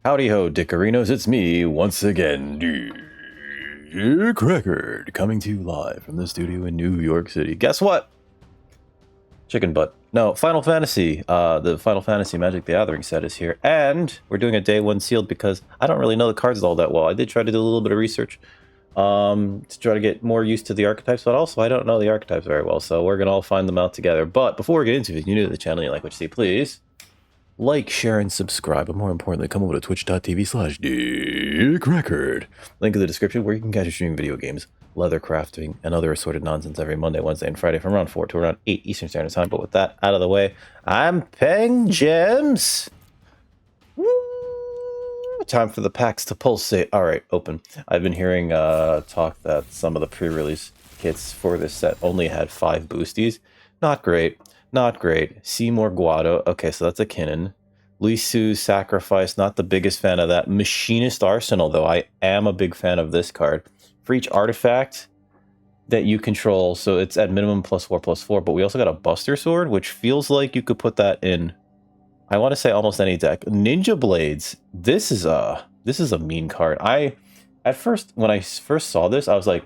Howdy ho, Dickarinos, it's me once again, Dick Record, coming to you live from the studio in New York City. Guess what? Chicken butt. No, Final Fantasy, the Final Fantasy Magic the Gathering set is here, and we're doing a day one sealed because I don't really know the cards all that well. I did try to do a little bit of research to try to get more used to the archetypes, but also I don't know the archetypes very well, so we're gonna all find them out together. But before we get into it, if you're new to the channel and you like what you see, please like, share, and subscribe. But more importantly, come over to twitch.tv/DickRecord. Link in the description where you can catch us streaming video games, leather crafting, and other assorted nonsense every Monday, Wednesday, and Friday from around 4 to around 8 Eastern Standard Time. But with that out of the way, I'm paying gems. Woo! Time for the packs to pulsate. All right, open. I've been hearing talk that some of the pre-release kits for this set only had 5 boosties. Not great. Not great. Seymour Guado. Okay, so that's a Kinnan. Lisu's Sacrifice. Not the biggest fan of that. Machinist Arsenal, though. I am a big fan of this card. For each artifact that you control, so it's at minimum +4/+4, but we also got a Buster Sword, which feels like you could put that in, I want to say, almost any deck. Ninja Blades. This is a mean card. At first, when I first saw this, I was like,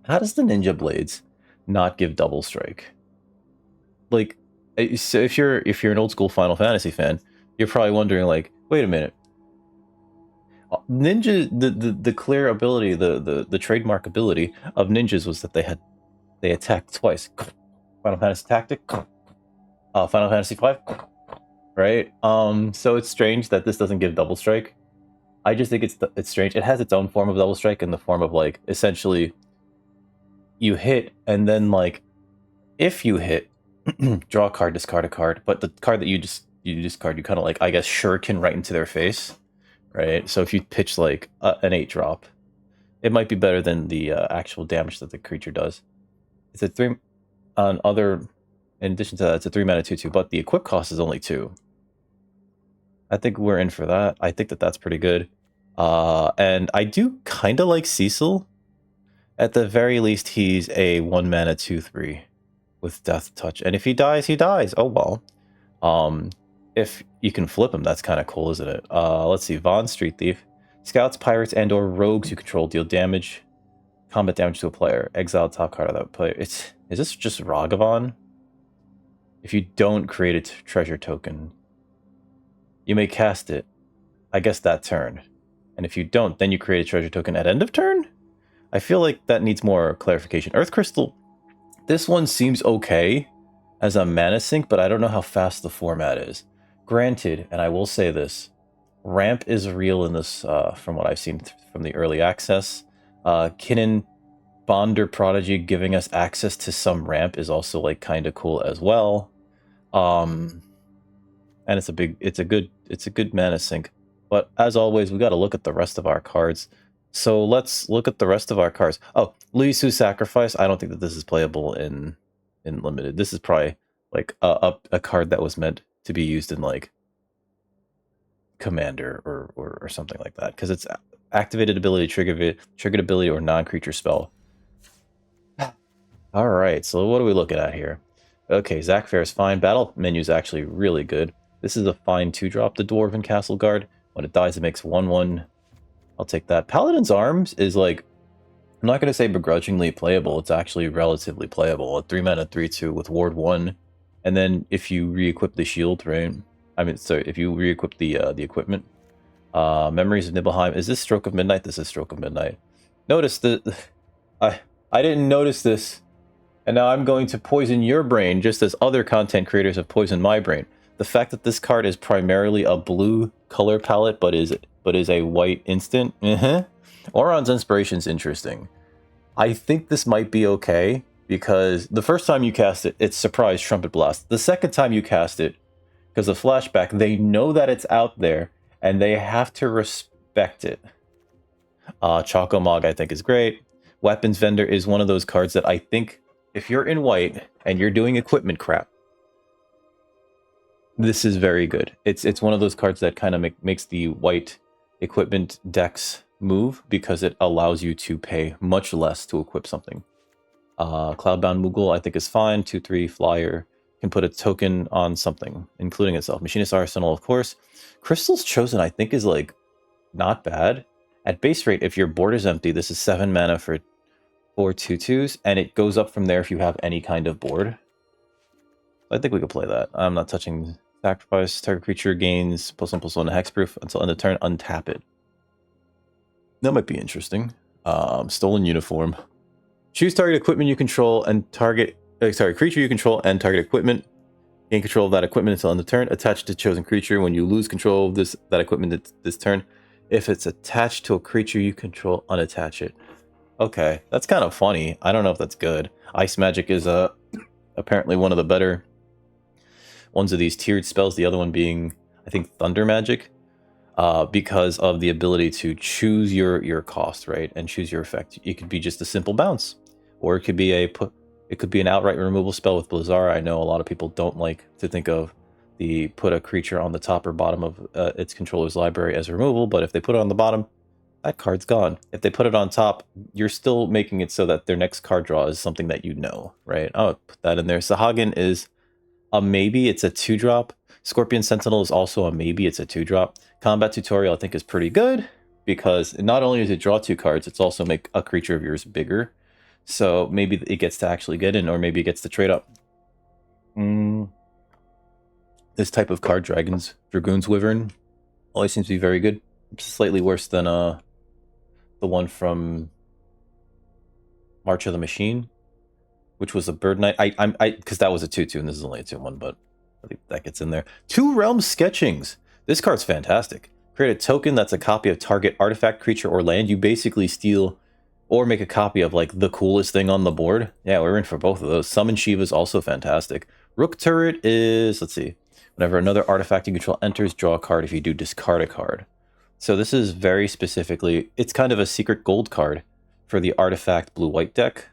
how does the Ninja Blades not give double strike? Like, so if you're an old school Final Fantasy fan, you're probably wondering, like, wait a minute. Ninja, the clear ability, the trademark ability of ninjas was that they attacked twice. Final Fantasy Tactic, Final Fantasy V, right? So it's strange that this doesn't give double strike. I just think it's strange. It has its own form of double strike in the form of, like, essentially you hit and then, like, if you hit, draw a card, discard a card, but the card that you discard, you kind of, like, I guess, shuriken right into their face, right? So if you pitch like an 8-drop, it might be better than the actual damage that the creature does. It's a 3 on other. In addition to that, it's a 3-mana 2/2, but the equip cost is only 2. I think we're in for that. I think that's pretty good, and I do kind of like Cecil. At the very least, he's a 1-mana 2/3. With Death Touch, and if he dies, he dies. Oh well. If you can flip him, that's kind of cool, isn't it? Let's see. Vaughn, Street Thief. Scouts, pirates, and/or rogues you control deal damage, combat damage to a player. Exile top card of that player. Is this just Ragavan? If you don't create a treasure token, you may cast it, I guess, that turn. And if you don't, then you create a treasure token at end of turn? I feel like that needs more clarification. Earth Crystal. This one seems okay as a mana sink, but I don't know how fast the format is. Granted, and I will say this, ramp is real in this, from what I've seen from the early access. Kinnan Bonder Prodigy giving us access to some ramp is also, like, kind of cool as well. And it's a good mana sink. But as always, we got to look at the rest of our cards. So let's look at the rest of our cards. Oh, Lisu's Sacrifice. I don't think that this is playable in limited. This is probably like a card that was meant to be used in, like, Commander or something like that, because it's activated ability, triggered ability, or non-creature spell. All right, so what are we looking at here? Okay, Zac Fair's fine. Battle menu is actually really good. This is a fine 2-drop. The Dwarven Castle Guard. When it dies, it makes 1/1. I'll take that. Paladin's Arms is, like, I'm not going to say begrudgingly playable. It's actually relatively playable. A 3-mana 3/2 with Ward 1. And then if you re-equip the shield, right? I mean, sorry, if you re-equip the equipment. Memories of Nibelheim. Is this Stroke of Midnight? This is Stroke of Midnight. Notice that I didn't notice this. And now I'm going to poison your brain just as other content creators have poisoned my brain. The fact that this card is primarily a blue color palette, but is a white instant. Auron's Inspiration is interesting. I think this might be okay, because the first time you cast it, it's Surprise Trumpet Blast. The second time you cast it, because of Flashback, they know that it's out there, and they have to respect it. Choco Mog, I think, is great. Weapons Vendor is one of those cards that I think, if you're in white, and you're doing equipment crap, this is very good. It's one of those cards that kind of makes the white equipment decks move, because it allows you to pay much less to equip something. Cloudbound Moogle, I think, is fine. 2/3 flyer. Can put a token on something, including itself. Machinist Arsenal, of course. Crystal's Chosen, I think, is, like, not bad. At base rate, if your board is empty, this is 7 mana for 4 2/2s, and it goes up from there if you have any kind of board. I think we could play that. I'm not touching sacrifice. Target creature gains +1/+1 hexproof until end of turn. Untap it. That might be interesting. Stolen uniform. Choose target equipment you control and target creature you control and target equipment. Gain control of that equipment until end of turn. Attached to chosen creature. When you lose control of that equipment this turn, if it's attached to a creature you control, unattach it. Okay, that's kind of funny. I don't know if that's good. Ice magic is apparently one of the better ones of these tiered spells. The other one being, I think, thunder magic, because of the ability to choose your cost, right, and choose your effect. It could be just a simple bounce, or it could be an outright removal spell with Blizzara. I know a lot of people don't like to think of the put a creature on the top or bottom of its controller's library as removal, but if they put it on the bottom, that card's gone. If they put it on top, you're still making it so that their next card draw is something that you know, right? I'll put that in there. Sahagin is a maybe. It's a 2-drop. Scorpion Sentinel is also a maybe. It's a 2-drop. Combat Tutorial, I think, is pretty good because not only does it draw 2 cards, it's also make a creature of yours bigger. So maybe it gets to actually get in, or maybe it gets to trade up. This type of card, Dragoon's Wyvern, always seems to be very good. It's slightly worse than the one from March of the Machine, which was a Bird Knight. Because that was a 2/2, and this is only a 2/1, but I think that gets in there. 2 Realm Sketchings. This card's fantastic. Create a token that's a copy of target artifact, creature, or land. You basically steal or make a copy of like the coolest thing on the board. Yeah, we're in for both of those. Summon Shiva is also fantastic. Rook Turret is, let's see, whenever another artifact you control enters, draw a card. If you do, discard a card. So this is very specifically, it's kind of a secret gold card for the artifact blue-white deck.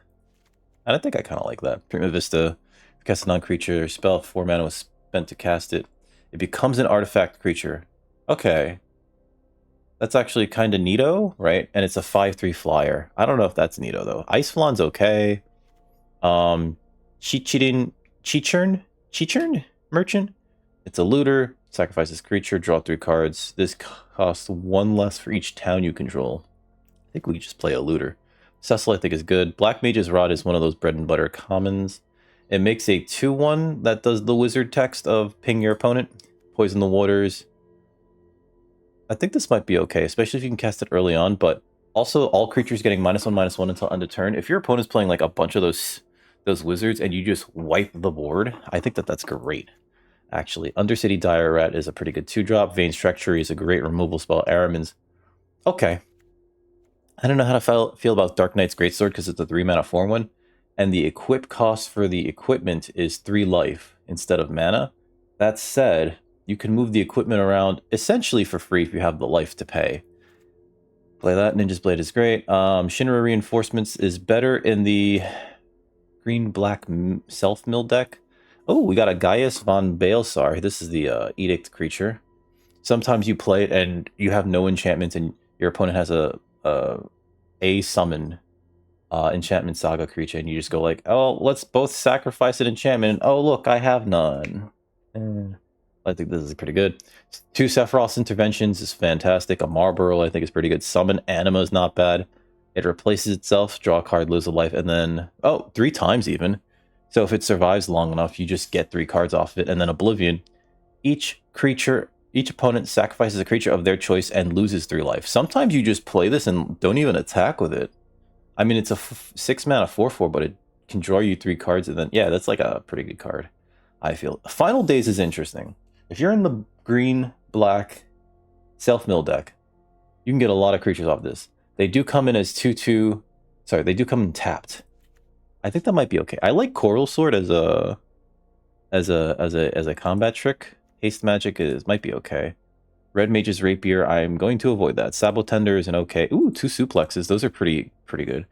And I think I kind of like that. Prima Vista, cast a non-creature spell, 4 mana was spent to cast it. It becomes an artifact creature. Okay. That's actually kind of neato, right? And it's a 5/3 flyer. I don't know if that's neato, though. Ice Flawn's okay. Chichern Merchant. It's a looter. Sacrifices creature, draw 3 cards. This costs 1 less for each town you control. I think we just play a looter. Cecil, I think, is good. Black Mage's Rod is one of those bread and butter commons. It makes a 2/1 that does the wizard text of ping your opponent. Poison the waters. I think this might be okay, especially if you can cast it early on, but also all creatures getting -1/-1 until end of turn. If your opponent's playing like a bunch of those wizards and you just wipe the board, I think that's great. Actually, Undercity Dire Rat is a pretty good 2-drop. Vein's Treachery is a great removal spell. Aramin's okay. I don't know how to feel about Dark Knight's Greatsword because it's a 3-mana 4/1, and the equip cost for the equipment is 3 life instead of mana. That said, you can move the equipment around essentially for free if you have the life to pay. Play that. Ninja's Blade is great. Shinra Reinforcements is better in the green-black self-mill deck. Oh, we got a Gaius von Balsar. This is the Edict creature. Sometimes you play it and you have no enchantments and your opponent has a summon enchantment saga creature and you just go like, oh, let's both sacrifice an enchantment. And, oh, look, I have none. I think this is pretty good. 2 Sephiroth's Interventions is fantastic. A Marlborough, I think, is pretty good. Summon Anima is not bad. It replaces itself, draw a card, lose a life, and then, 3 times even. So if it survives long enough, you just get 3 cards off of it. And then Oblivion. Each opponent sacrifices a creature of their choice and loses 3 life. Sometimes you just play this and don't even attack with it. I mean, it's a 6-mana 4/4, but it can draw you 3 cards. And then, yeah, that's like a pretty good card, I feel. Final Days is interesting. If you're in the green-black self-mill deck, you can get a lot of creatures off this. They do come in as 2/2. Sorry, they do come in tapped. I think that might be okay. I like Coral Sword as a combat trick. Haste Magic might be okay. Red Mage's Rapier, I'm going to avoid that. Sabotender is an okay. Ooh, 2 Suplexes. Those are pretty good.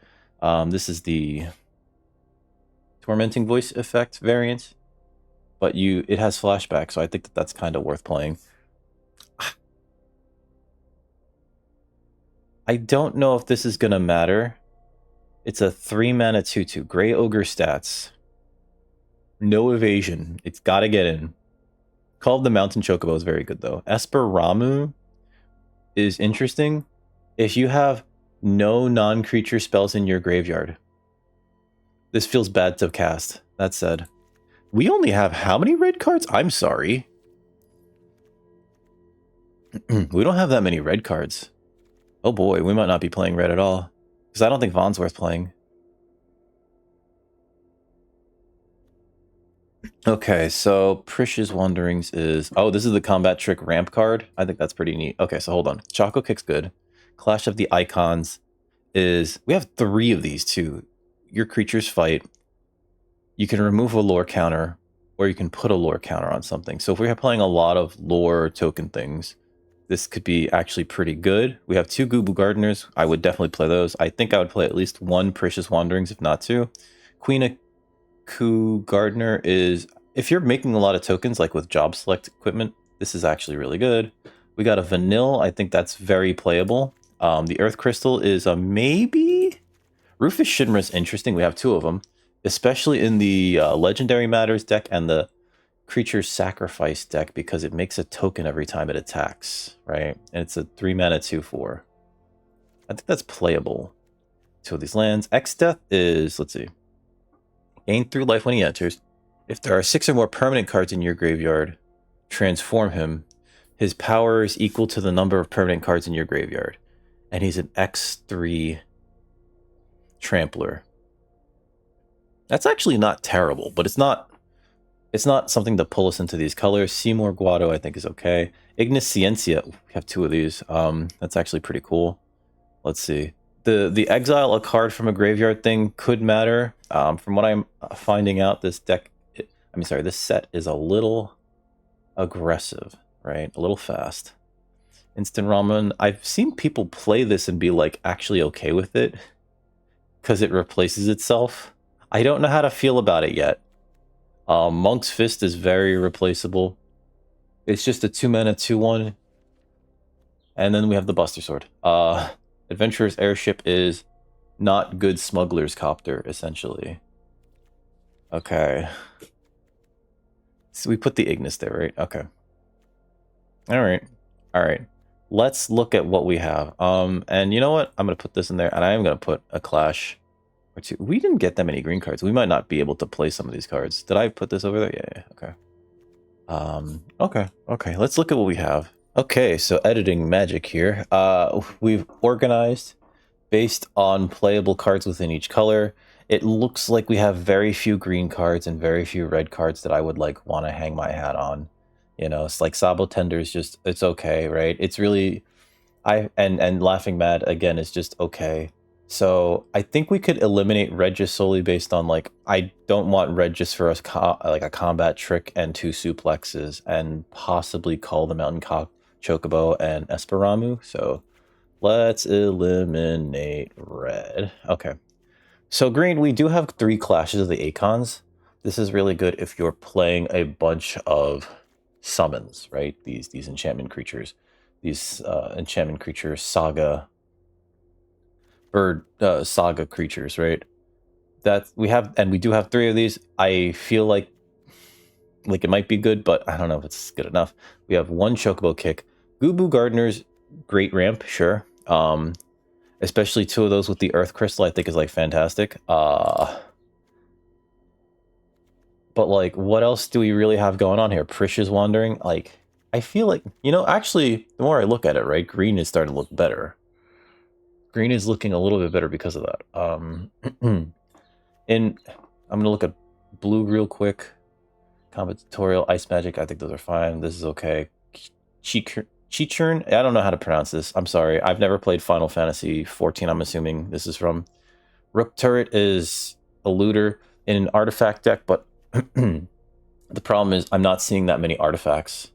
This is the Tormenting Voice effect variant, but it has flashback, so I think that's kind of worth playing. I don't know if this is gonna matter. It's a 3-mana 2/2. Grey Ogre stats. No evasion. It's gotta get in. Call of the Mountain Chocobo is very good, though. Esper Ramu is interesting if you have no non-creature spells in your graveyard. This feels bad to cast. That said, we only have how many red cards? I'm sorry. We don't have that many red cards. Oh boy, we might not be playing red at all. Because I don't think Vaughn's worth playing. Okay, so Prish's Wanderings is... Oh, this is the Combat Trick ramp card. I think that's pretty neat. Okay, so hold on. Choco Kick's good. Clash of the Icons is... We have 3 of these, too. Your creatures fight. You can remove a lore counter, or you can put a lore counter on something. So if we're playing a lot of lore token things, this could be actually pretty good. We have 2 Gubu Gardeners. I would definitely play those. I think I would play at least 1 Precious Wanderings, if not 2. Queen of Ku Gardener is... If you're making a lot of tokens, like with job select equipment, this is actually really good. We got a Vanille. I think that's very playable. The Earth Crystal is a maybe. Rufus Shinra is interesting. We have 2 of them, especially in the Legendary Matters deck and the Creature Sacrifice deck, because it makes a token every time it attacks, right? And it's a 3 mana 2/4. I think that's playable. 2 of these lands. X-Death is, let's see, gain 3 life when he enters. If there are 6 or more permanent cards in your graveyard, transform him. His power is equal to the number of permanent cards in your graveyard. And he's an X3 Trampler. That's actually not terrible, but it's not something to pull us into these colors. Seymour Guado, I think, is okay. Ignis Ciencia, we have 2 of these. That's actually pretty cool. Let's see. The exile a card from a graveyard thing could matter. From what I'm finding out, this set is a little aggressive, right? A little fast. Instant Ramen. I've seen people play this and be like actually okay with it because it replaces itself. I don't know how to feel about it yet. Monk's Fist is very replaceable. It's just a 2 mana 2/1. And then we have the Buster Sword. Adventurer's Airship is not good Smuggler's Copter, essentially. Okay. So we put the Ignis there, right? Okay. Alright. Let's look at what we have. And you know what? I'm going to put this in there, and I am going to put a Clash or 2. We didn't get that many green cards. We might not be able to play some of these cards. Did I put this over there? Yeah, okay. Okay, let's look at what we have. Okay, so editing magic here. We've organized based on playable cards within each color. It looks like we have very few green cards and very few red cards that I would like want to hang my hat on. You know, it's like Sabo Tender is just, it's okay, right? It's really, and Laughing Mad again is just okay. So I think we could eliminate red just solely based on like, I don't want red just for us like a combat trick and 2 suplexes, and possibly call the Mountain Chocobo and Esperamu. So let's eliminate red. Okay. So green, we do have 3 clashes of the Acons. This is really good if you're playing a bunch of summons, right? These enchantment creatures. These enchantment creatures, saga bird saga creatures, right? That we have, and we do have 3 of these. I feel like it might be good, but I don't know if it's good enough. We have 1 Chocobo Kick. Gubu Gardener's great ramp, sure. Especially 2 of those with the Earth Crystal, I think is like fantastic. But like, what else do we really have going on here? Prish's Wandering, like, I feel like, you know, actually, the more I look at it, right, green is starting to look better. Green is looking a little bit better because of that. And I'm gonna look at blue real quick. Combat Tutorial, Ice Magic, I think those are fine. This is okay. Chichurn, I don't know how to pronounce this. I'm sorry. I've never played Final Fantasy 14. I'm assuming this is from. Rook Turret is a looter in an artifact deck, but the problem is I'm not seeing that many artifacts,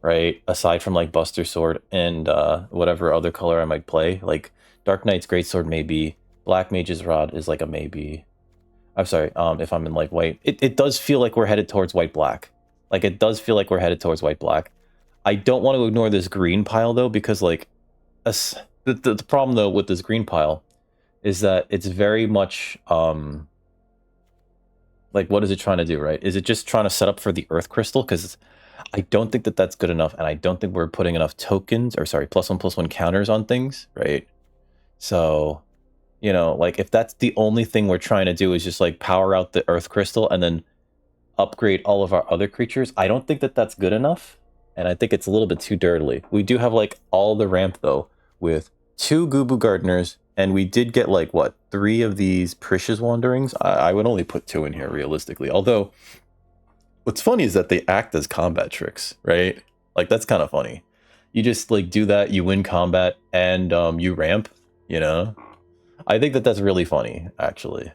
right? Aside from like Buster Sword and whatever other color I might play. Like Dark Knight's Greatsword maybe. Black Mage's Rod is like a maybe. I'm sorry, if I'm in like white. It does feel like we're headed towards white-black. Like it does feel like we're headed towards white-black. I don't want to ignore this green pile though, because like the problem though with this green pile is that it's very much like, what is it trying to do, right? Is it just trying to set up for the Earth Crystal? Because I don't think that that's good enough, and I don't think we're putting enough tokens, or sorry, +1/+1 counters on things, right? So, you know, like, if that's the only thing we're trying to do is just, like, power out the Earth Crystal and then upgrade all of our other creatures, I don't think that that's good enough, and I think it's a little bit too dirtily. We do have, like, all the ramp, though, with 2 Gubu Gardeners, and we did get, like, what, 3 of these Precious Wanderings? I would only put 2 in here, realistically. Although, what's funny is that they act as combat tricks, right? Like, that's kind of funny. You just, like, do that, you win combat, and you ramp, you know? I think that that's really funny, actually.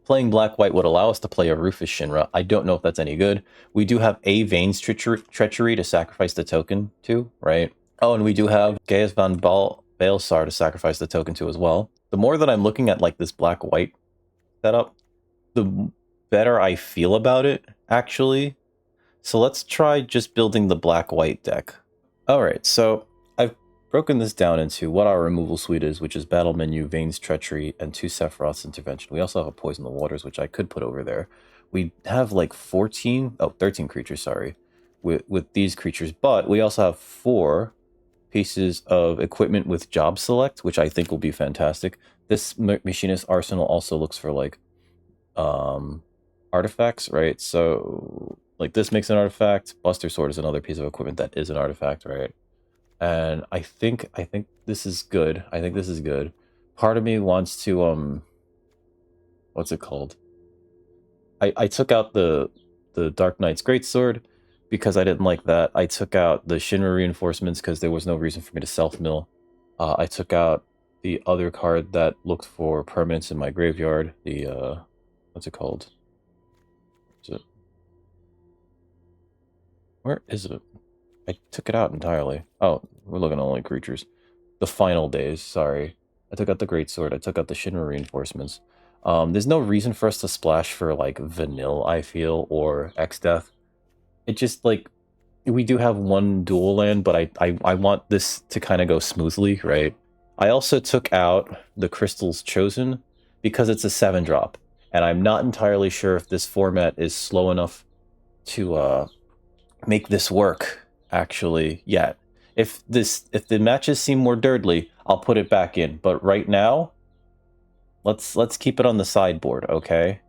Playing Black-White would allow us to play a Rufus Shinra. I don't know if that's any good. We do have a Vane's Treachery to sacrifice the token to, right? Oh, and we do have Gaius van Balsar to sacrifice the token to as well. The more that I'm looking at, like, this Black-White setup, the better I feel about it, actually. So let's try just building the Black-White deck. Alright, so I've broken this down into what our removal suite is, which is Battle Menu, Vane's Treachery, and 2 Sephiroth's Intervention. We also have a Poison the Waters, which I could put over there. We have like 13 creatures, sorry, with these creatures, but we also have 4 pieces of equipment with Job Select, which I think will be fantastic. This Machinist arsenal also looks for, like, artifacts, right? So, like, this makes an artifact. Buster Sword is another piece of equipment that is an artifact, right? And I think this is good. I think this is good. Part of me wants to what's it called? I took out the Dark Knight's Greatsword because I didn't like that. I took out the Shinra reinforcements because there was no reason for me to self-mill. I took out the other card that looked for permanents in my graveyard. The what's it called? Where is it? I took it out entirely. Oh, we're looking at only creatures. The Final Days, sorry. I took out the Greatsword. I took out the Shinra reinforcements. There's no reason for us to splash for, like, Vanille, I feel, or X-Death. It just, like, we do have 1 dual land, but I want this to kind of go smoothly, right? I also took out the Crystals Chosen because it's a 7-drop, and I'm not entirely sure if this format is slow enough to make this work, actually, yet. If the matches seem more dirtly, I'll put it back in. But right now, let's keep it on the sideboard, okay?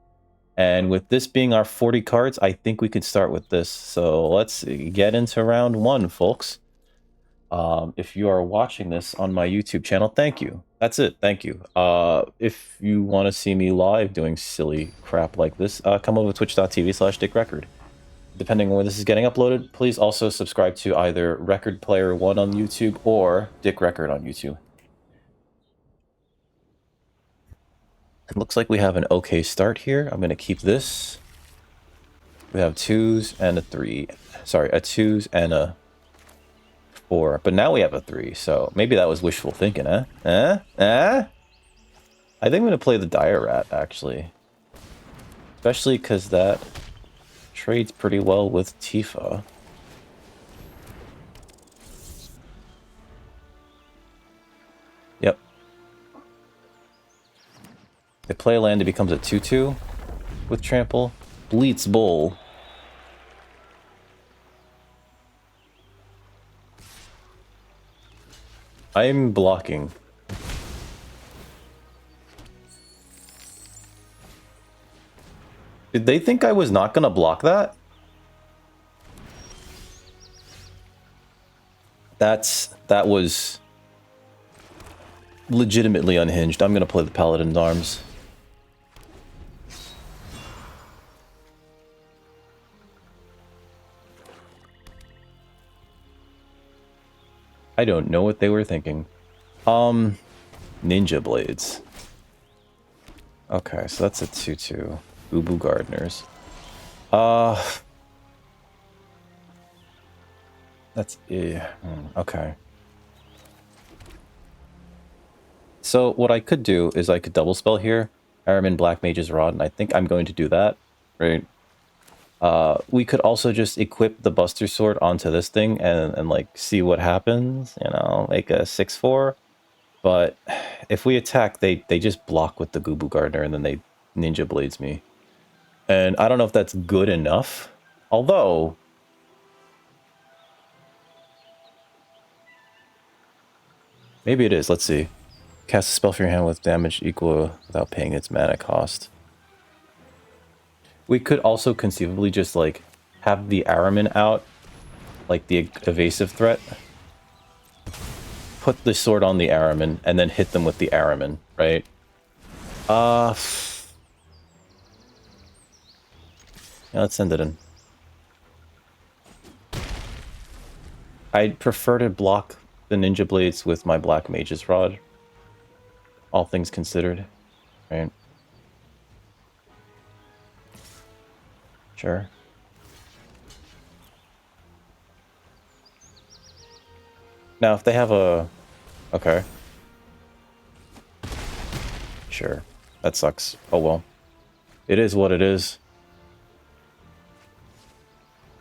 And with this being our 40 cards, I think we could start with this. So let's get into round 1, folks. If you are watching this on my YouTube channel, thank you. That's it, thank you. If you want to see me live doing silly crap like this, come over to twitch.tv/dickrecord. Depending on where this is getting uploaded, please also subscribe to either Record Player 1 on YouTube or Dick Record on YouTube. It looks like we have an okay start here. I'm going to keep this. We have 2s and a 3. Sorry, a 2s and a 4. But now we have a 3, so maybe that was wishful thinking, eh? I think I'm going to play the Dire Rat, actually. Especially because that trades pretty well with Tifa. Yep. They play a land, it becomes a 2/2 with Trample. Bleats Bowl. I'm blocking. Did they think I was not gonna block that? That was legitimately unhinged. I'm gonna play the Paladin's Arms. I don't know what they were thinking. Ninja Blades. Okay, so that's a 2/2. Ubu Gardeners. That's... okay. So what I could do is I could double spell here. Aramin Black Mage's Rod, and I think I'm going to do that. Right? We could also just equip the Buster Sword onto this thing and like, see what happens. You know, make a 6/4. But if we attack, they just block with the Gubu Gardener, and then they Ninja Blades me. And I don't know if that's good enough, Although... maybe it is. Let's see. Cast a spell from your hand with damage equal without paying its mana cost. We could also conceivably just, like, have the Araman out, like the evasive threat. Put the sword on the Araman, and then hit them with the Araman, right? Yeah, let's send it in. I'd prefer to block the Ninja Blades with my Black Mage's Rod. All things considered, right? Sure. Now, if they have a... okay. Sure. That sucks. Oh well. It is what it is.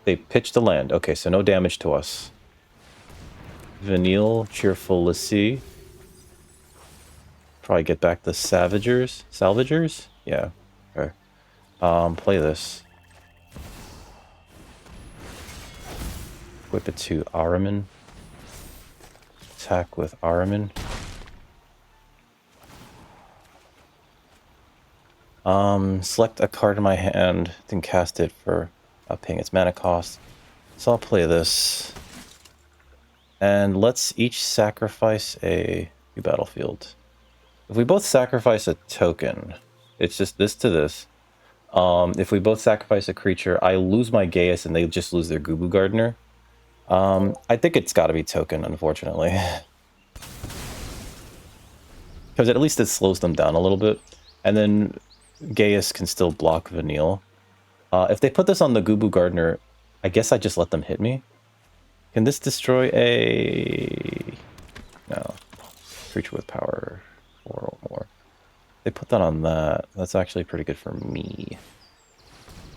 They pitched the land. Okay, so no damage to us. Vanille, Cheerful Lassie. Probably get back the Savagers. Salvagers? Yeah. Okay. Play this. Whip it to Araman. Attack with Araman. Select a card in my hand, then cast it for paying its mana cost. So I'll play this. And let's each sacrifice a battlefield. If we both sacrifice a token, it's just this to this. If we both sacrifice a creature, I lose my Gaius and they just lose their Gubu Gardener. I think it's got to be token, unfortunately. Because at least it slows them down a little bit. And then Gaius can still block Vanille. If they put this on the Gubu Gardener, I guess I just let them hit me. Can this destroy a... no. Creature with power 4 or more. They put that on that. That's actually pretty good for me.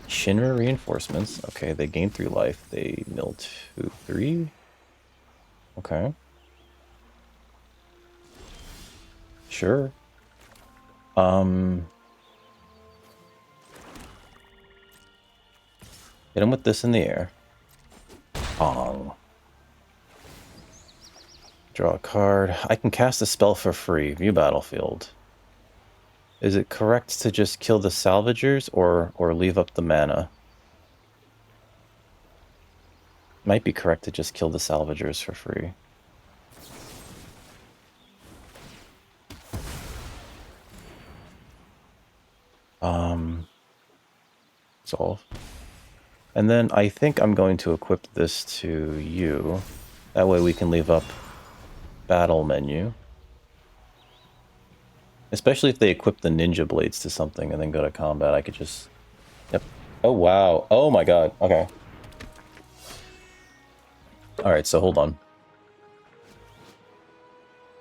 Shinra reinforcements. Okay, they gain 3 life. They mill 2, 3. Okay. Sure. Hit him with this in the air. Pong. Draw a card. I can cast a spell for free. View battlefield. Is it correct to just kill the salvagers or leave up the mana? Might be correct to just kill the salvagers for free. Solve. And then I think I'm going to equip this to you. That way we can leave up battle menu. Especially if they equip the ninja blades to something and then go to combat, I could just... yep. Oh, wow. Oh my god. Okay. Alright, so hold on.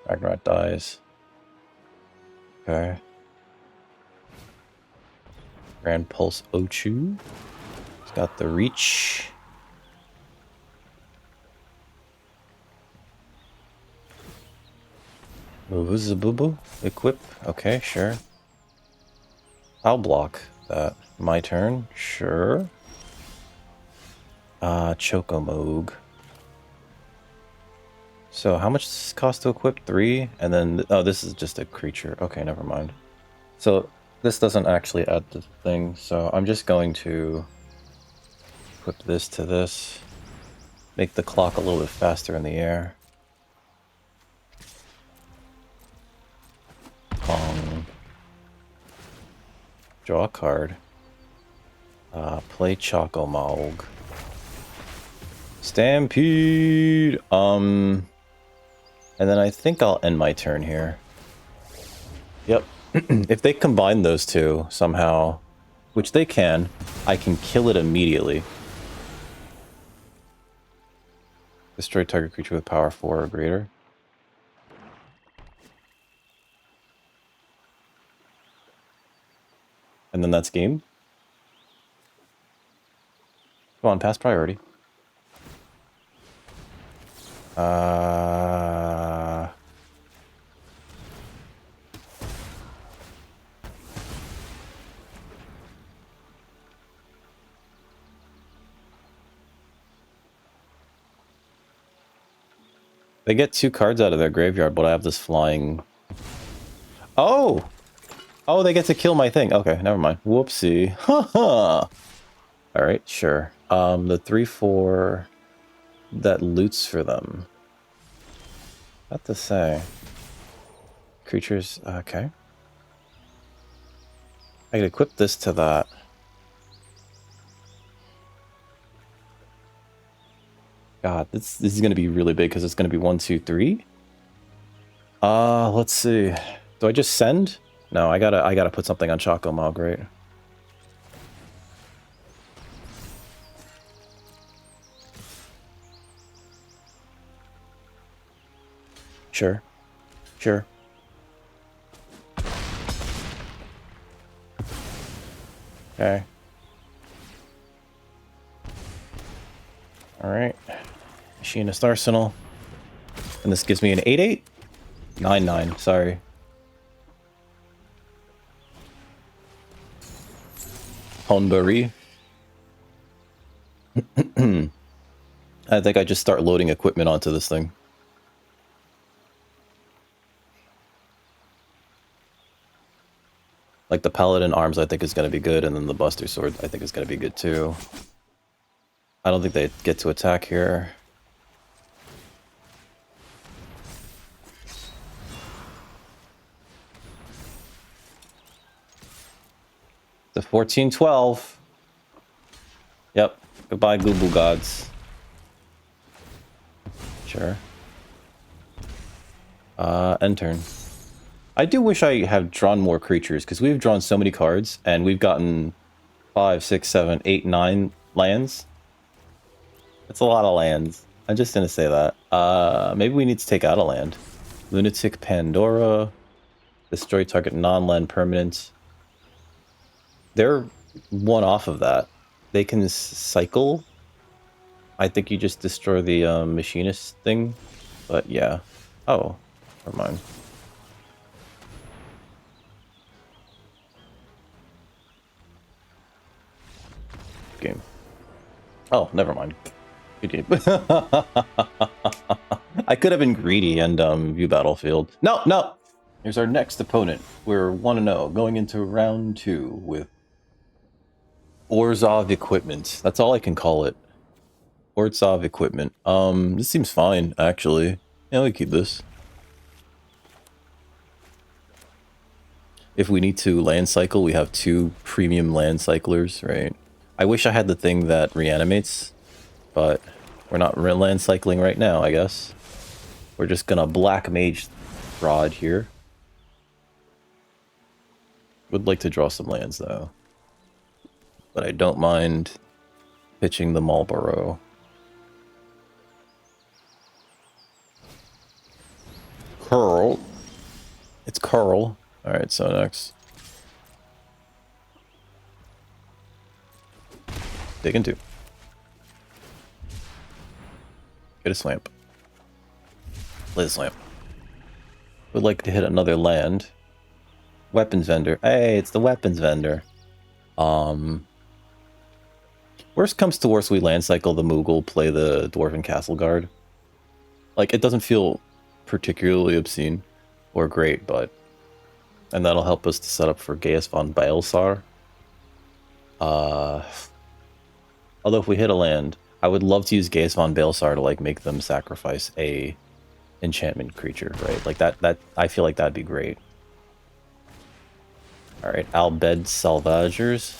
Ragnarok dies. Okay. Grand Pulse Ochu. It's got the reach. Zabubu. Equip. Okay, sure. I'll block that. My turn. Sure. Chocomoog. So how much does this cost to equip? 3? And then... oh, this is just a creature. Okay, never mind. So this doesn't actually add the thing. So I'm just going to equip this to this. Make the clock a little bit faster in the air. Draw a card. Play Chocomoog. Stampede! And then I think I'll end my turn here. Yep. If they combine those two somehow, which they can, I can kill it immediately. Destroy target creature with power 4 or greater. And then that's game. Come on, pass priority. They get 2 cards out of their graveyard, but I have this flying... Oh! Oh, they get to kill my thing. Okay, never mind. Whoopsie. Haha! Alright, sure. The 3/4 that loots for them. What to say? Creatures, okay. I could equip this to that. God, this is gonna be really big because it's gonna be 1, 2, 3. Let's see. Do I just send? No, I gotta put something on Choco Mog, right? Sure. Sure. Okay. Alright. Machinist Arsenal. And this gives me an 8/8? 9/9, sorry. Honbury. I think I just start loading equipment onto this thing. Like the Paladin Arms I think is going to be good, and then the Buster Sword I think is going to be good too. I don't think they get to attack here. The 14/12. Yep. Goodbye, Google Gods. Sure. End turn. I do wish I had drawn more creatures, because we've drawn so many cards, and we've gotten 5, 6, 7, 8, 9 lands. That's a lot of lands. I'm just gonna say that. Maybe we need to take out a land. Lunatic Pandora. Destroy target non-land permanent. They're one off of that. They can cycle. I think you just destroy the Machinist thing. But yeah. Oh, never mind. Game. Oh, never mind. Good game. I could have been greedy and view battlefield. No, no! Here's our next opponent. We're 1-0, going into round 2 with Orzhov Equipment. That's all I can call it. Orzhov Equipment. This seems fine, actually. Yeah, we keep this. If we need to land cycle, we have 2 premium land cyclers, right? I wish I had the thing that reanimates, but we're not land cycling right now, I guess. We're just gonna Black Mage Rod here. Would like to draw some lands, though. But I don't mind pitching the Marlboro. Curl. It's Curl. Alright, so next. Dig into. Get a Swamp. Play the Swamp. Would like to hit another land. Weapons Vendor. Hey, it's the Weapons Vendor. Worst comes to worst, we land cycle the Moogle, play the Dwarven Castle Guard. Like, it doesn't feel particularly obscene or great, but... And that'll help us to set up for Gaius von Baelsar. Although if we hit a land, I would love to use Gaius von Baelsar to, like, make them sacrifice a enchantment creature, right? Like, that I feel like that'd be great. Alright, Albed Salvagers.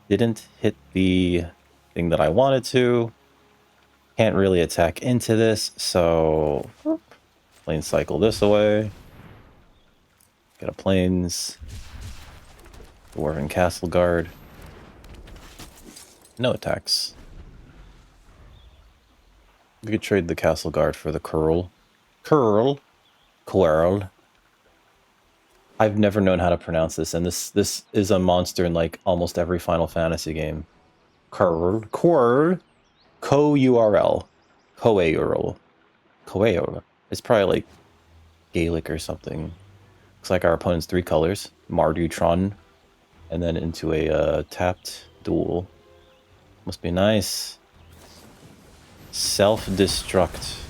Didn't hit the thing that I wanted to. Can't really attack into this, so... Plane cycle this away. Get a Plains. Dwarven Castle Guard. No attacks. We could trade the Castle Guard for the Curl. Curl. I've never known how to pronounce this, and this is a monster in like almost every Final Fantasy game. Curl. Co-URL. Coeurl. It's probably like Gaelic or something. Looks like our opponent's 3 colors. Mardutron. And then into a tapped duel. Must be nice. Self-destruct.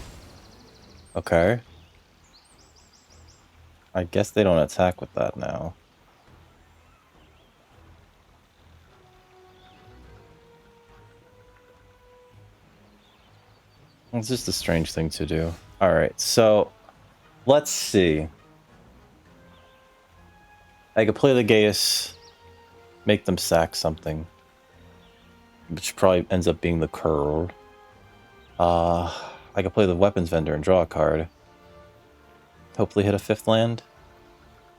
Okay. I guess they don't attack with that now. It's just a strange thing to do. Alright, so let's see. I could play the Gaius, make them sack something, which probably ends up being the curl. I could play the weapons vendor and draw a card. Hopefully hit a 5th land.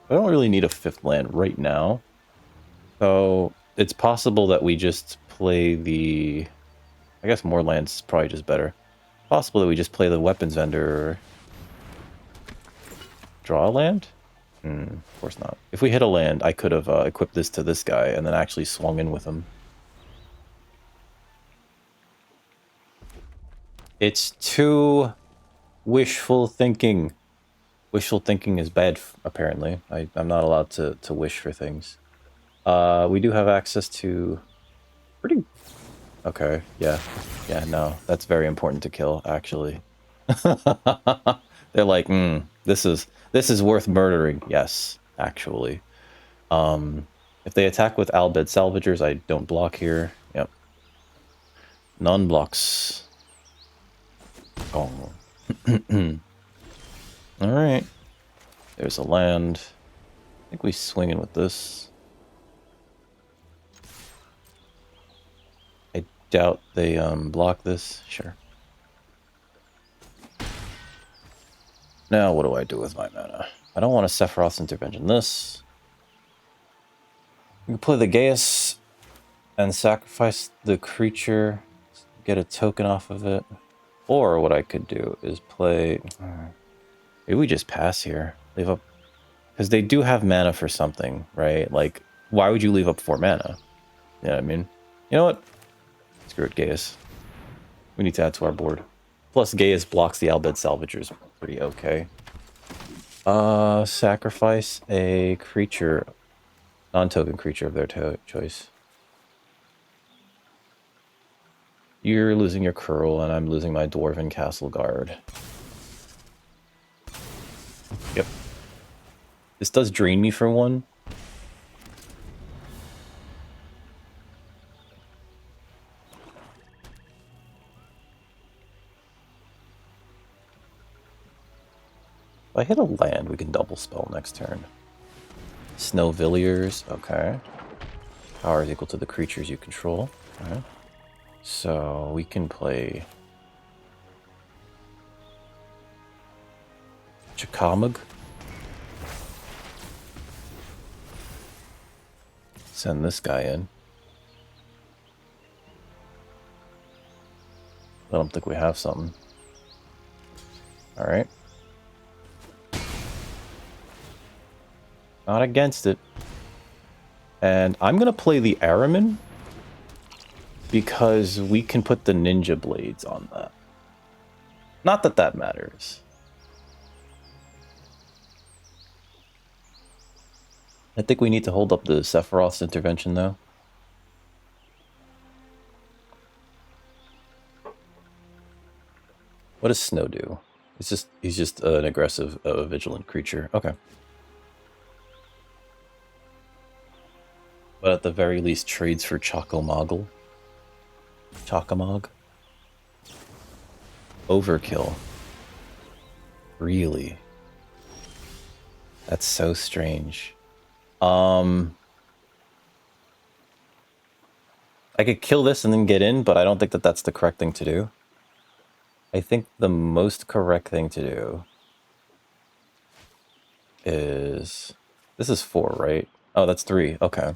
I don't really need a 5th land right now. So it's possible that we just play the... I guess more lands is probably just better. Possible that we just play the weapons vendor. Draw a land? Of course not. If we hit a land, I could have equipped this to this guy and then actually swung in with him. It's too wishful thinking. Wishful thinking is bad, apparently. I'm not allowed to wish for things. We do have access to... pretty... Okay, yeah. Yeah, no. That's very important to kill, actually. They're like, this is worth murdering. Yes, actually. If they attack with Albed Salvagers, I don't block here. Yep. None blocks. Oh. Alright. There's a land. I think we swing in with this. I doubt they block this. Sure. Now what do I do with my mana? I don't want a Sephiroth's Intervention. This. We can play the Gaius and sacrifice the creature, get a token off of it. Or what I could do is play... Maybe we just pass here. Leave up... Because they do have mana for something, right? Like, why would you leave up 4 mana? You know what I mean? You know what? Screw it, Gaius. We need to add to our board. Plus, Gaius blocks the Albed Salvagers pretty okay. Sacrifice a creature. Non-token creature of their choice. You're losing your curl, and I'm losing my Dwarven Castle Guard. Yep. This does drain me for 1. If I hit a land, we can double spell next turn. Snowvilliers, okay. Power is equal to the creatures you control. Okay. So we can play Chakamug. Send this guy in. I don't think we have something. Alright. Not against it. And I'm going to play the Araman because we can put the Ninja Blades on that. Not that that matters. I think we need to hold up the Sephiroth's Intervention, though. What does Snow do? He's just an aggressive, vigilant creature. Okay. But at the very least, trades for Chocomogle. Chocomog. Overkill. Really? That's so strange. I could kill this and then get in, but I don't think that that's the correct thing to do. I think the most correct thing to do is... This is 4, right? Oh, that's 3. Okay.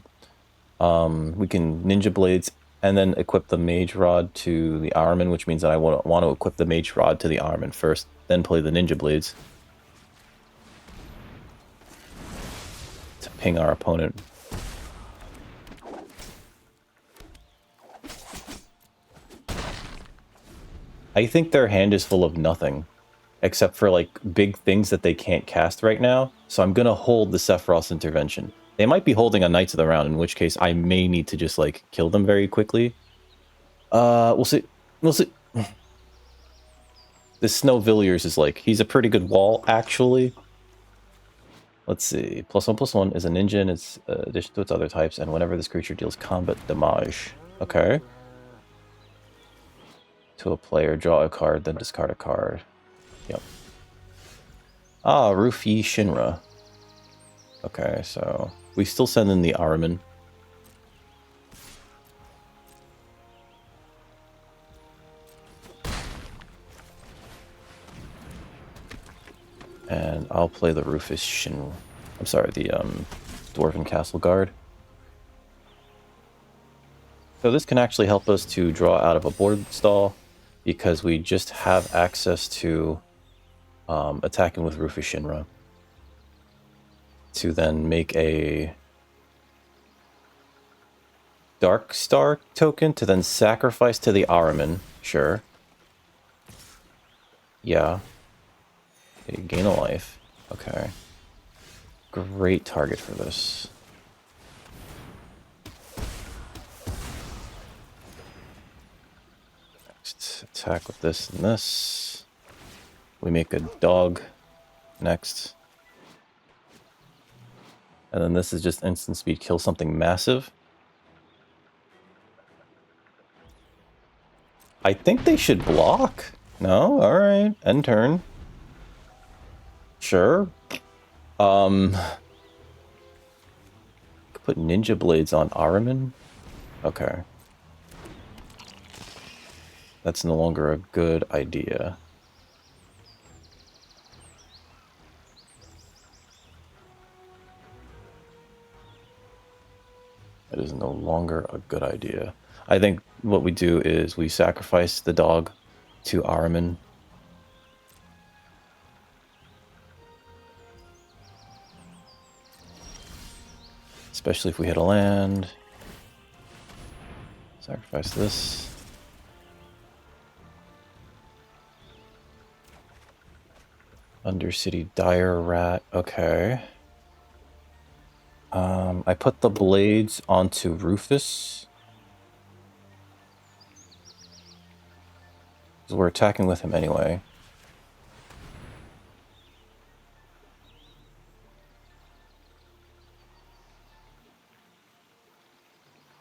We can Ninja Blades and then equip the Mage Rod to the Armin, which means that I want to equip the Mage Rod to the Armin first, then play the Ninja Blades to ping our opponent. I think their hand is full of nothing, except for like big things that they can't cast right now, so I'm gonna hold the Sephiroth's Intervention. They might be holding a Knights of the Round, in which case I may need to just, like, kill them very quickly. We'll see. We'll see. This Snow Villiers is like, he's a pretty good wall, actually. Let's see. +1/+1 is a ninja in its addition to its other types, and whenever this creature deals combat damage. Okay. To a player, draw a card, then discard a card. Yep. Ah, Rufi Shinra. Okay, so we still send in the Araman. And I'll play the Rufus Shinra. I'm sorry, the Dwarven Castle Guard. So this can actually help us to draw out of a board stall because we just have access to attacking with Rufus Shinra to then make a Dark Star token to then sacrifice to the Araman. Sure. Yeah. Okay, gain a life. Okay. Great target for this. Next, attack with this and this. We make a dog next. And then this is just instant speed, kill something massive. I think they should block. No? Alright. End turn. Sure. Put ninja blades on Araman? Okay. That's no longer a good idea. It is no longer a good idea. I think what we do is we sacrifice the dog to Araman. Especially if we hit a land. Sacrifice this. Undercity Dire Rat. Okay. I put the blades onto Rufus. Because we're attacking with him anyway.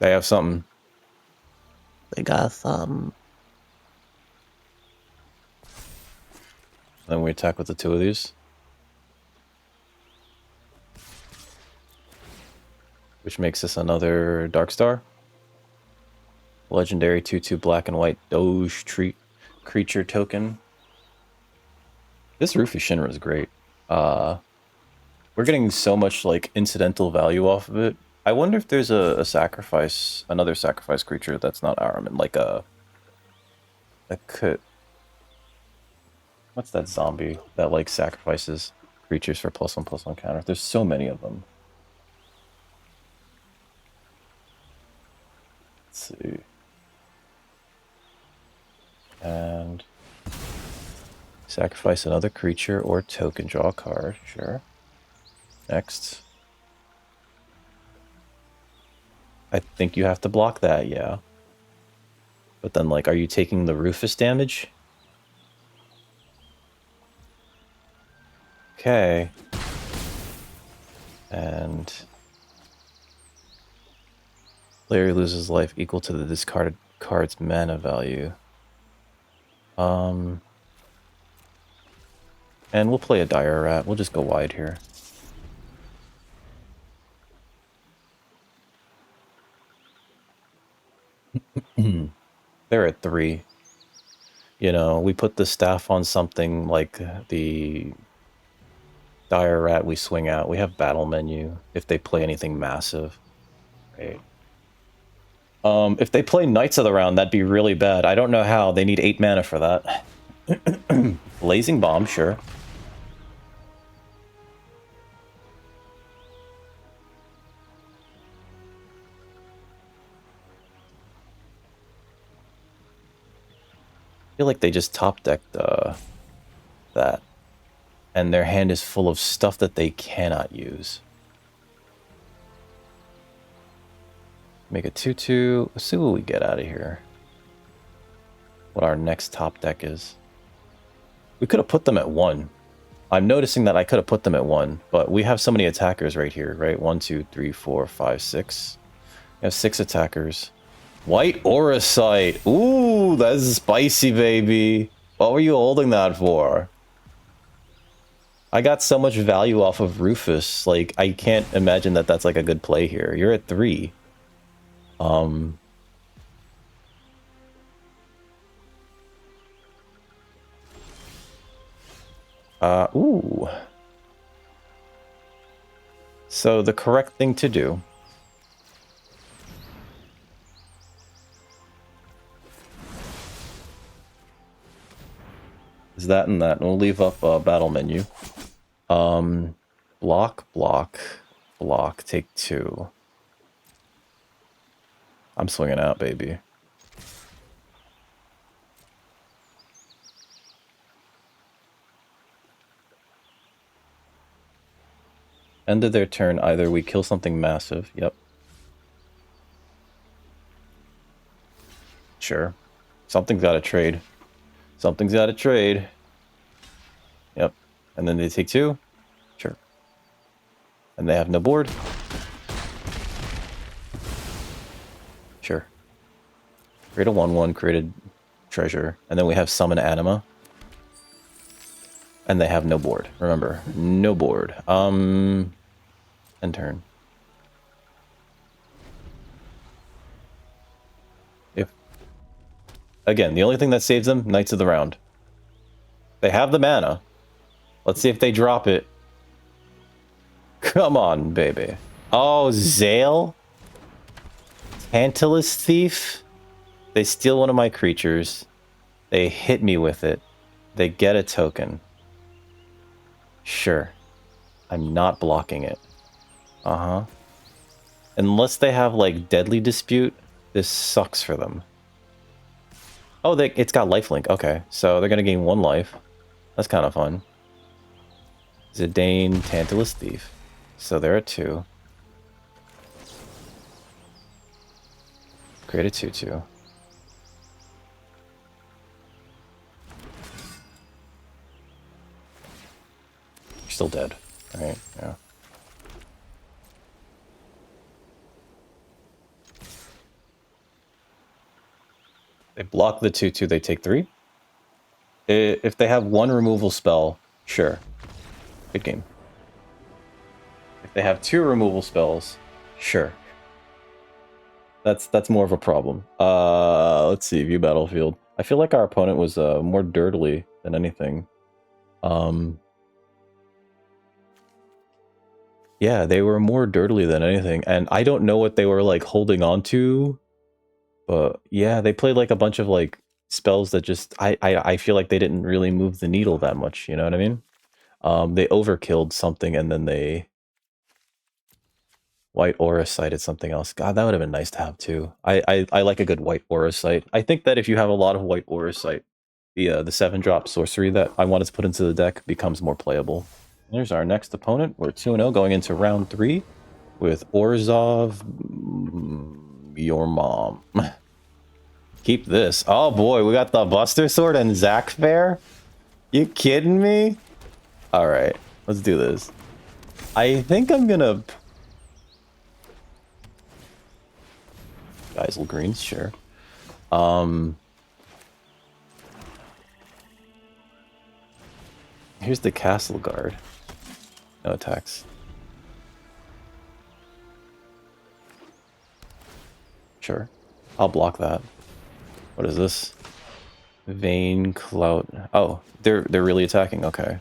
They have something. They got something. Then we attack with the two of these. Which makes this another Dark Star. Legendary 2/2 black and white Doge creature token. This Rufus Shinra is great. We're getting so much like incidental value off of it. I wonder if there's a sacrifice, another sacrifice creature that's not Araman, like a what's that zombie that like sacrifices creatures for +1/+1 counter? There's so many of them. Let's see. And sacrifice another creature or token, draw a card, sure. Next. I think you have to block that, yeah. But then, like, are you taking the Rufus damage? Okay. And player loses life equal to the discarded card's mana value. And we'll play a Dire Rat. We'll just go wide here. They're at 3. You know, we put the staff on something like the Dire Rat we swing out. We have battle menu if they play anything massive. Right. If they play Knights of the Round, that'd be really bad. I don't know how. They need 8 mana for that. Blazing Bomb, sure. I feel like they just top decked that. And their hand is full of stuff that they cannot use. Make a 2/2. Let's see what we get out of here. What our next top deck is. We could have put them at 1. I'm noticing that I could have put them at 1, but we have so many attackers right here, right? 1, 2, 3, 4, 5, 6. We have 6 attackers. White Aura Sight. Ooh, that's spicy, baby. What were you holding that for? I got so much value off of Rufus. Like, I can't imagine that that's like a good play here. You're at 3. Ooh. So the correct thing to do is that and that. And we'll leave up a battle menu. Block, block, block, take 2. I'm swinging out, baby. End of their turn, either we kill something massive. Yep. Sure. Something's got to trade. Something's got to trade. Yep. And then they take 2. Sure. And they have no board. Sure. Create a 1/1, created treasure. And then we have summon anima. And they have no board. Remember, no board. End turn. If again, the only thing that saves them, Knights of the Round. They have the mana. Let's see if they drop it. Come on, baby. Oh, Zale? Tantalus Thief? They steal one of my creatures. They hit me with it. They get a token. Sure. I'm not blocking it. Uh-huh. Unless they have, like, Deadly Dispute, this sucks for them. Oh, it's got lifelink. Okay, so they're going to gain 1 life. That's kind of fun. Zidane, Tantalus Thief. So they're at 2. Create a 2/2. You're still dead. Right, yeah. They block the 2/2, they take 3. If they have 1 removal spell, sure. Good game. If they have 2 removal spells, sure. That's more of a problem. Let's see, view battlefield. I feel like our opponent was more dirtily than anything. Yeah, they were more dirtily than anything, and I don't know what they were like holding on to, but yeah, they played like a bunch of like spells that just I feel like they didn't really move the needle that much. You know what I mean? They overkilled something and then they White Aura sighted something else. God, that would have been nice to have too. I like a good White Aura sight. I think that if you have a lot of White Aura sight, the 7-drop sorcery that I wanted to put into the deck becomes more playable. There's our next opponent. We're 2-0 going into round 3 with Orzhov, your mom. Keep this. Oh boy, we got the Buster Sword and Zac Fair? You kidding me? Alright, let's do this. I think I'm gonna... Geisel Greens, sure. Here's the Castle Guard. No attacks. Sure. I'll block that. What is this? Vein Clout. Oh, they're really attacking. Okay.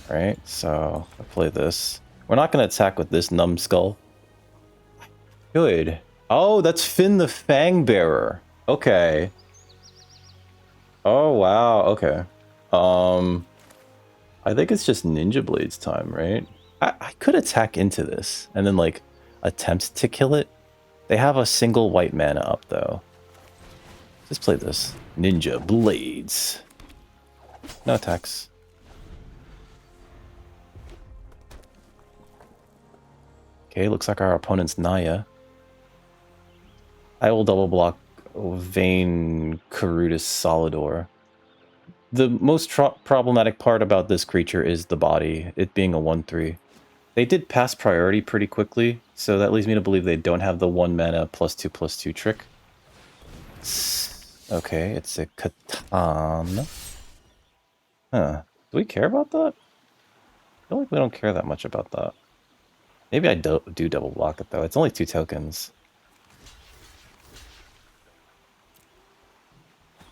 Alright, so I play this. We're not gonna attack with this numbskull. Good. Oh, that's Finn the Fangbearer. Okay. Oh wow, okay. I think it's just Ninja Blade's time, right? I could attack into this and then like attempt to kill it. They have a single white mana up though. Just play this. Ninja Blades. No attacks. Okay, looks like our opponent's Naya. I will double block Vein Carudus Solidor. The most problematic part about this creature is the body, it being a 1/3. They did pass priority pretty quickly, so that leads me to believe they don't have the 1 mana +2/+2 trick. Okay, it's a Catan. Huh. Do we care about that? I feel like we don't care that much about that. Maybe I do double block it, though. It's only 2 tokens.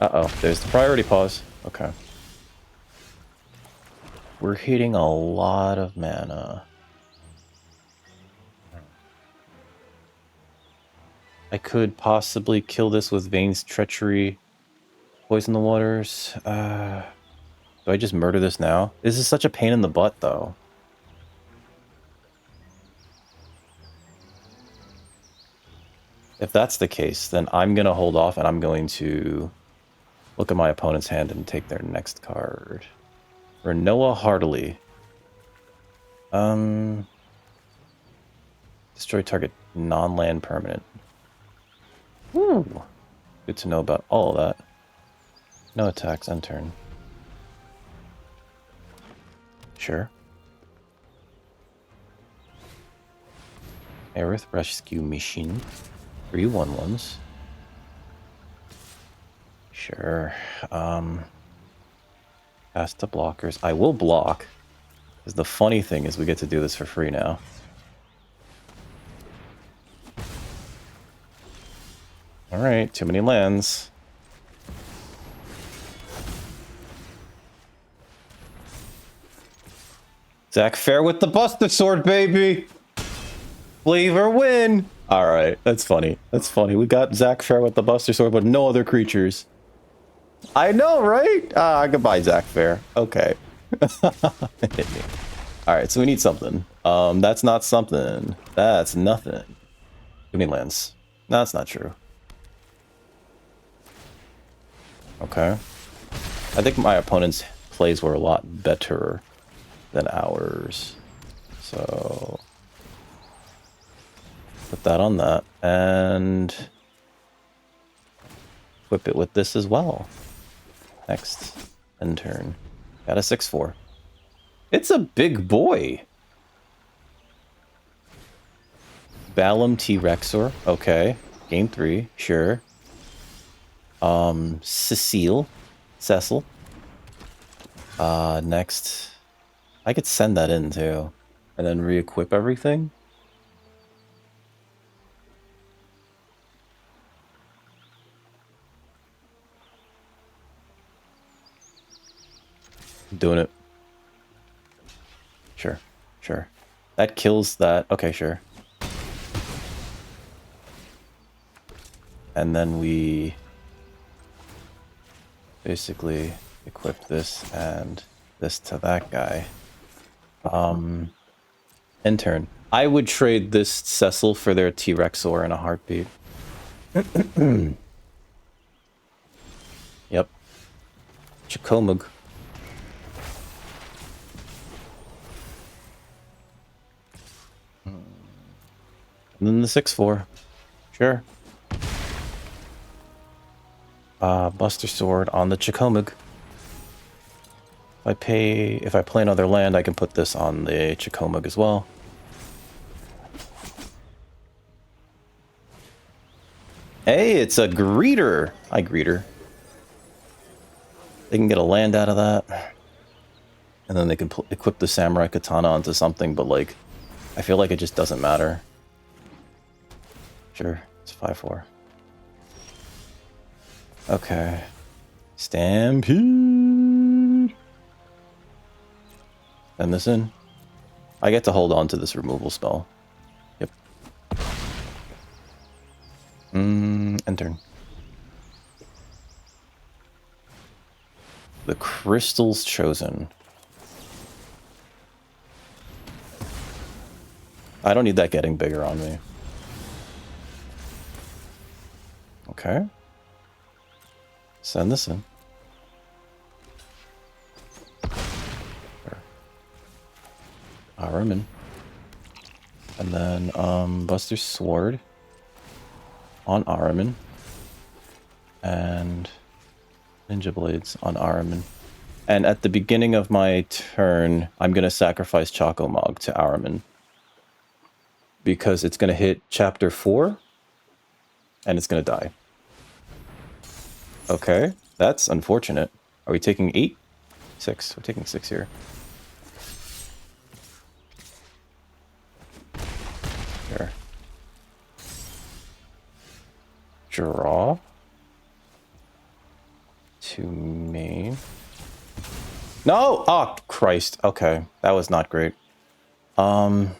Uh-oh, there's the priority pause. Okay. We're hitting a lot of mana. I could possibly kill this with Vane's Treachery, Poison the Waters. Do I just murder this now? This is such a pain in the butt, though. If that's the case, then I'm going to hold off and I'm going to look at my opponent's hand and take their next card. Renoa Heartily. Destroy target non-land permanent. Woo! Good to know about all of that. No attacks, end turn. Sure. Aerith Rescue Machine. 3 1/1s. Sure. Pass to blockers. I will block. Because the funny thing is we get to do this for free now. Alright, too many lands. Zach Fair with the Buster Sword, baby! Flavor win! Alright, that's funny. That's funny. We got Zach Fair with the Buster Sword, but no other creatures. I know, right? Goodbye, Zach Fair. Okay. Hit me. Alright, so we need something. That's not something. That's nothing. Give me lands. No, that's not true. Okay. I think my opponent's plays were a lot better than ours. So put that on that and equip it with this as well. Next end turn. Got a 6/4. It's a big boy. Balam T-Rexor. Okay. Game 3. Sure. Cecil. Next. I could send that in too. And then re-equip everything. Doing it. Sure. Sure. That kills that. Okay, sure. And then we basically equip this and this to that guy. End turn. I would trade this Cecil for their T-Rexor in a heartbeat. Yep. Chicomug. And then the 6/4. Sure. Buster Sword on the Chicomug. If I play another land, I can put this on the Chicomug as well. Hey, it's a Greeter! Hi, Greeter. They can get a land out of that. And then they can equip the Samurai Katana onto something, but like, I feel like it just doesn't matter. Sure, it's 5/4. Okay. Stampede! Send this in. I get to hold on to this removal spell. Yep. End turn. The Crystal's Chosen. I don't need that getting bigger on me. Okay. Send this in. Sure. Aramin. And then Buster Sword on Aramin. And Ninja Blades on Araman. And at the beginning of my turn, I'm going to sacrifice Chocomog to Araman. Because it's going to hit Chapter 4. And it's going to die. Okay, that's unfortunate. Are we taking 8? 6. We're taking 6 here. Here. Draw. To main. No! Oh, Christ. Okay, that was not great. Can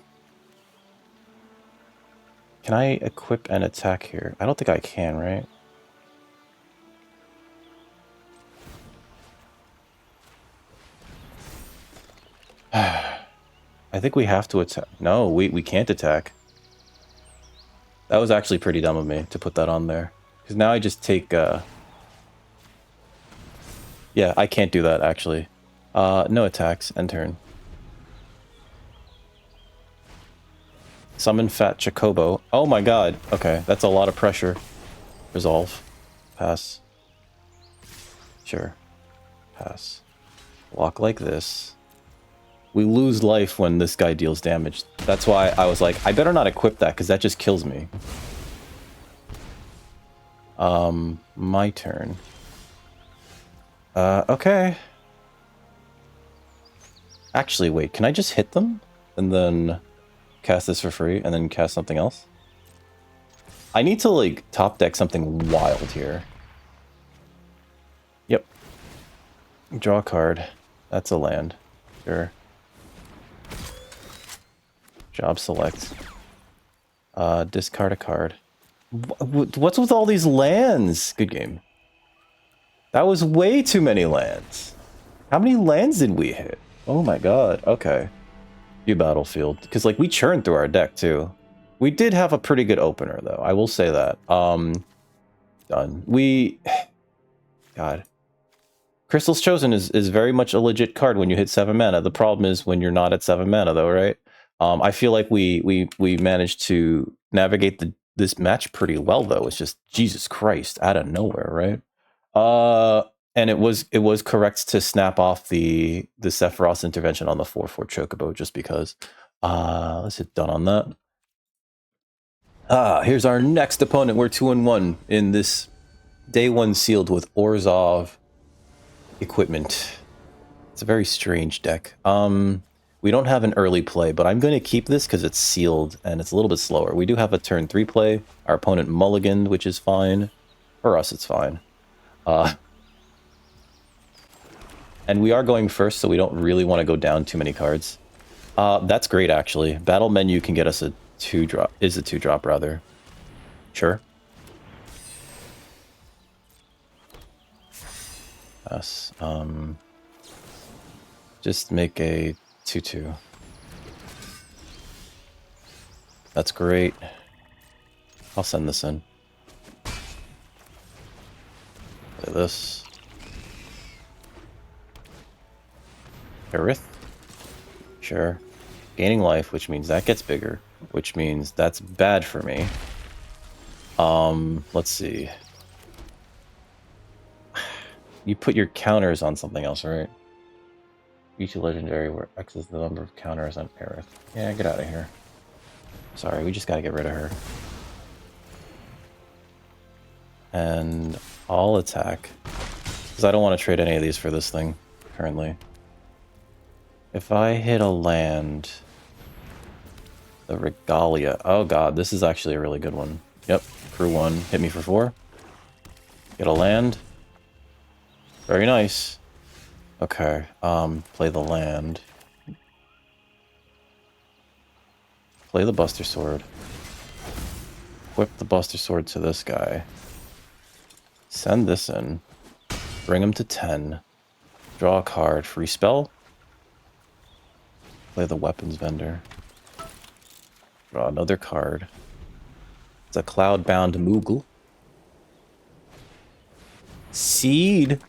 I equip and attack here? I don't think I can, right? I think we have to attack. No, we can't attack. That was actually pretty dumb of me to put that on there. Because now I just take... Yeah, I can't do that, actually. No attacks. End turn. Summon Fat Chocobo. Oh my god. Okay, that's a lot of pressure. Resolve. Pass. Sure. Pass. Walk like this. We lose life when this guy deals damage. That's why I was like, I better not equip that, because that just kills me. My turn. Okay. Actually, wait, can I just hit them? And then cast this for free, and then cast something else? I need to, like, top deck something wild here. Yep. Draw a card. That's a land. Sure. Job select. Discard a card. What's with all these lands? Good game. That was way too many lands. How many lands did we hit? Oh my god. Okay. You battlefield. Because, like, we churned through our deck, too. We did have a pretty good opener, though. I will say that. Done. God. Crystal's Chosen is very much a legit card when you hit 7 mana. The problem is when you're not at 7 mana, though, right? I feel like we managed to navigate this match pretty well, though. It's just, Jesus Christ, out of nowhere, right? And it was correct to snap off the Sephiroth's intervention on the 4/4 Chocobo, just because. Let's hit done on that. Here's our next opponent. We're 2-1 in this day 1 sealed with Orzhov equipment. It's a very strange deck. We don't have an early play, but I'm going to keep this because it's sealed and it's a little bit slower. We do have a turn 3 play. Our opponent mulliganed, which is fine. For us, it's fine. And we are going first, so we don't really want to go down too many cards. That's great, actually. Battle menu can get us a 2-drop. Is a 2-drop, rather. Sure. Yes. Just make a 2/2. That's great. I'll send this in. Play this. Aerith? Sure. Gaining life, which means that gets bigger, which means that's bad for me. Let's see. You put your counters on something else, right? Each legendary where X is the number of counters on Aerith. Yeah, get out of here. Sorry, we just gotta get rid of her. And I'll attack. Because I don't want to trade any of these for this thing, currently. If I hit a land... The Regalia. Oh god, this is actually a really good one. Yep, crew 1. Hit me for 4. Get a land. Very nice. Okay, play the land. Play the Buster Sword. Whip the Buster Sword to this guy. Send this in. Bring him to 10. Draw a card. Free spell. Play the Weapons Vendor. Draw another card. It's a Cloud-bound Moogle. Seed.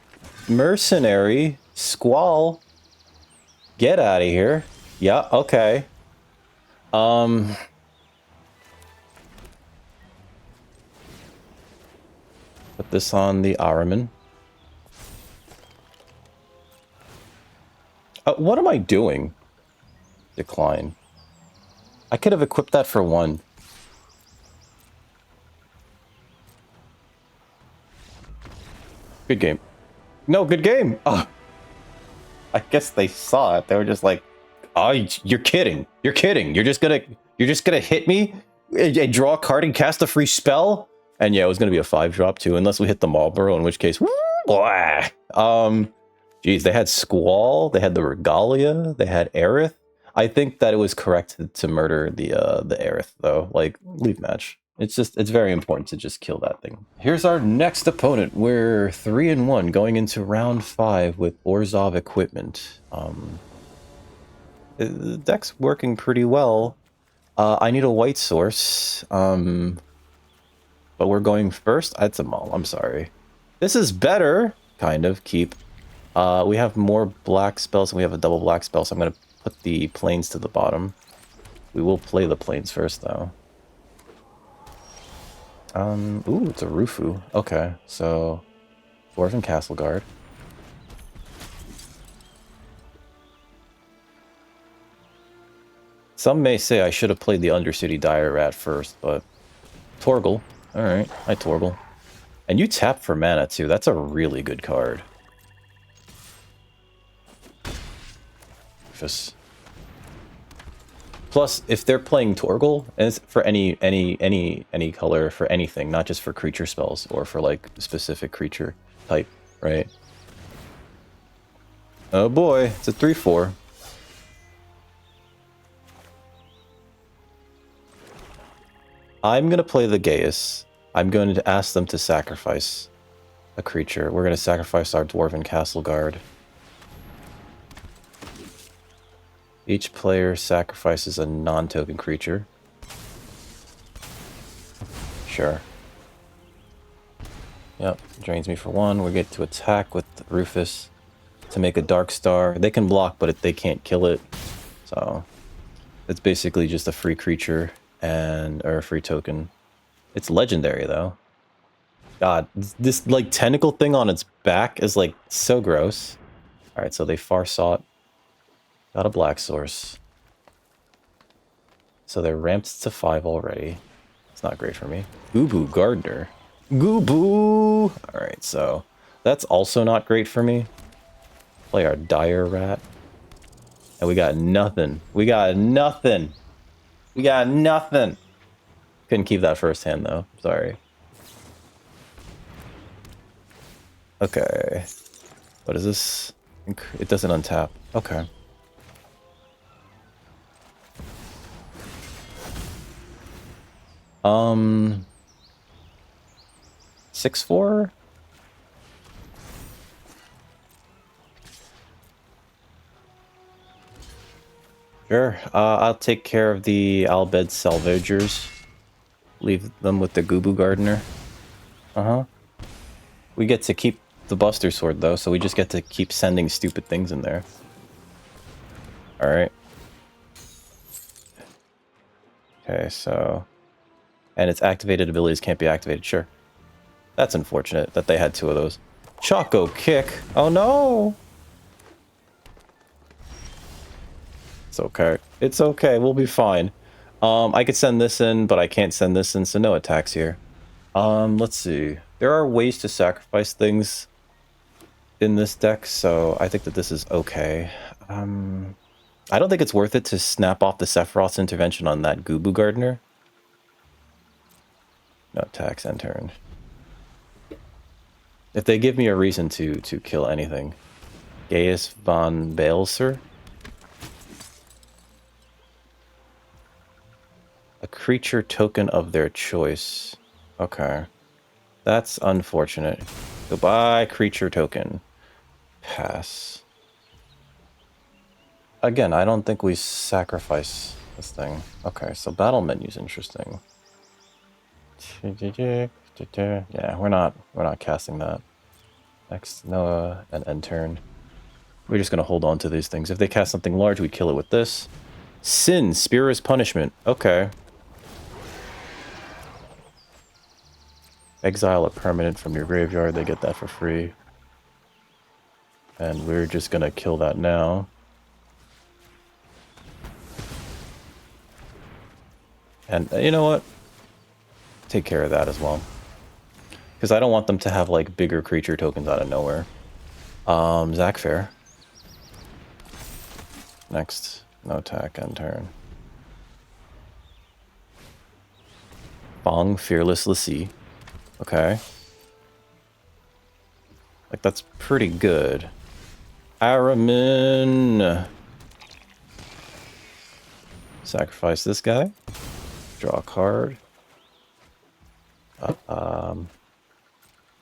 Mercenary. Squall. Get out of here. Yeah, okay. Put this on the Ahriman. What am I doing? Decline. I could have equipped that for 1. Good game. No, good game. Oh, I guess they saw it. They were just like, "Oh, you're kidding. You're kidding. You're just gonna hit me and draw a card and cast a free spell." And yeah, it was gonna be a 5-drop too, unless we hit the Marlboro, in which case, blah. Geez, they had Squall, they had the Regalia, they had Aerith. I think that it was correct to murder the Aerith though. Like, leave match. It's very important to just kill that thing. Here's our next opponent. We're 3-1 going into round 5 with Orzhov equipment. The deck's working pretty well. I need a white source. But we're going first. It's a Maul. I'm sorry. This is better. Kind of. Keep. We have more black spells and we have a double black spell, so I'm going to put the planes to the bottom. We will play the planes first, though. Ooh, it's a Rufu. Okay, so Dwarven Castle Guard. Some may say I should have played the Undercity Dire Rat first, but Torgal. Alright, I Torgal. And you tap for mana, too. That's a really good card. Just... Plus, if they're playing Torgal, and it's for any color, for anything, not just for creature spells, or for, like, specific creature type, right? Oh boy, it's a 3/4. I'm gonna play the Gaius. I'm going to ask them to sacrifice a creature. We're gonna sacrifice our Dwarven Castle Guard. Each player sacrifices a non-token creature. Sure. Yep, drains me for 1. We get to attack with Rufus to make a Dark Star. They can block, but they can't kill it. So it's basically just a free creature or a free token. It's legendary though. God, this like tentacle thing on its back is like so gross. All right, so they far sought. Got a black source. So they're ramped to 5 already. It's not great for me. Goo Gardener. Goo. Alright, so that's also not great for me. Play our Dire Rat. And we got nothing. We got nothing. Couldn't keep that first hand though. Sorry. Okay. What is this? It doesn't untap. Okay. Um, 6/4? Sure. I'll take care of the Albed Salvagers. Leave them with the Goo Gardener. Uh-huh. We get to keep the Buster Sword, though, so we just get to keep sending stupid things in there. Alright. Okay, so... And its activated abilities can't be activated, sure. That's unfortunate that they had 2 of those. Choco Kick! Oh no! It's okay. It's okay, we'll be fine. I could send this in, but I can't send this in, so no attacks here. Let's see. There are ways to sacrifice things in this deck, so I think that this is okay. I don't think it's worth it to snap off the Sephiroth's intervention on that Goo Gardener. No attacks end turn. If they give me a reason to kill anything. Gaius von Baelser. A creature token of their choice. Okay. That's unfortunate. Goodbye, creature token. Pass. Again, I don't think we sacrifice this thing. Okay, so battle menu's interesting. Yeah, we're not casting that. Next, Noah, and end turn. We're just gonna hold on to these things. If they cast something large, we kill it with this. Sin, Spear is punishment. Okay. Exile a permanent from your graveyard, they get that for free. And we're just gonna kill that now. And you know what? Take care of that as well. Because I don't want them to have, like, bigger creature tokens out of nowhere. Zach Fair. Next. No attack, end turn. Bong, Fearless Lassie. Okay. Like, that's pretty good. Aramin. Sacrifice this guy. Draw a card.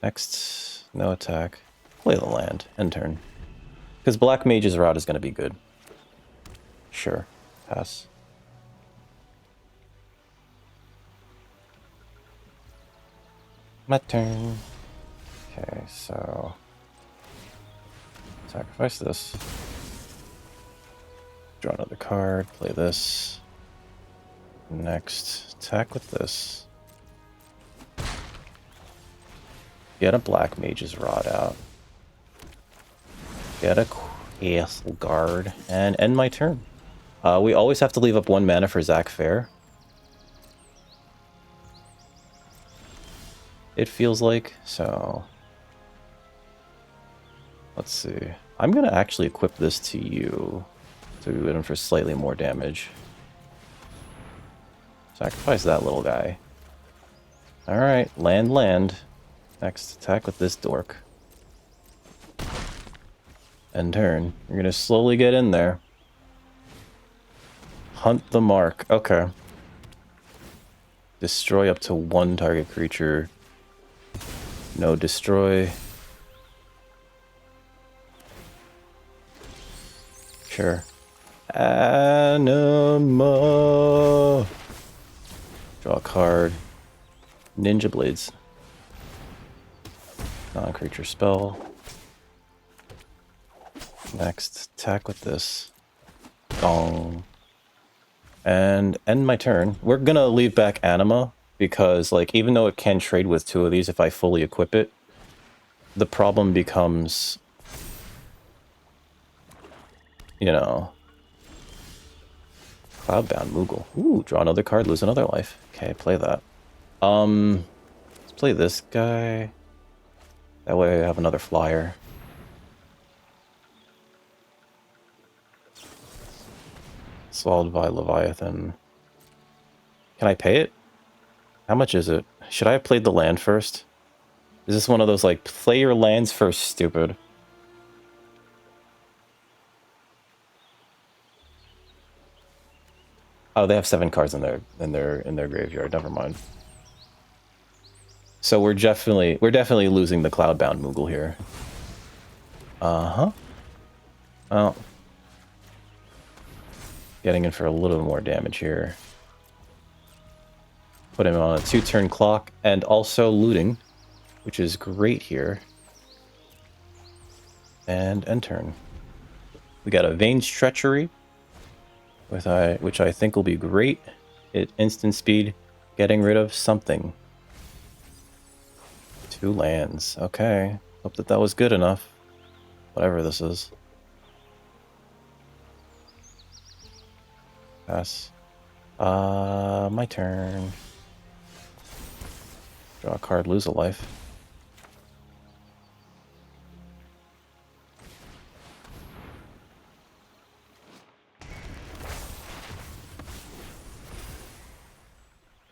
Next, no attack. Play the land. End turn. Because Black Mage's Rod is going to be good. Sure. Pass. My turn. Okay, so... sacrifice this. Draw another card. Play this. Next, attack with this. Get a Black Mage's Rod out. Get a Castle Guard. And end my turn. We always have to leave up 1 mana for Zach Fair. It feels like, so... let's see. I'm going to actually equip this to you. So we win him for slightly more damage. Sacrifice that little guy. Alright, land. Next, attack with this dork. End turn. You're going to slowly get in there. Hunt the mark. Okay. Destroy up to 1 target creature. No destroy. Sure. Anima. Draw a card. Ninja Blades. Non-creature spell. Next, attack with this. Gong. And end my turn. We're gonna leave back Anima, because, like, even though it can trade with 2 of these if I fully equip it, the problem becomes, you know... Cloudbound Moogle. Ooh, draw another card, lose another life. Okay, play that. Let's play this guy. That way I have another flyer. Swallowed by Leviathan. Can I pay it? How much is it? Should I have played the land first? Is this one of those, like, play your lands first, stupid? Oh, they have 7 cards in their graveyard. Never mind. So we're definitely losing the Cloudbound Moogle here. Uh-huh. Well, getting in for a little more damage here. Put him on a 2-turn clock, and also looting, which is great here. And end turn. We got a Vane's Treachery, which I think will be great. It instant speed, getting rid of something. 2 lands. Okay. Hope that was good enough. Whatever this is. Pass. My turn. Draw a card, lose a life.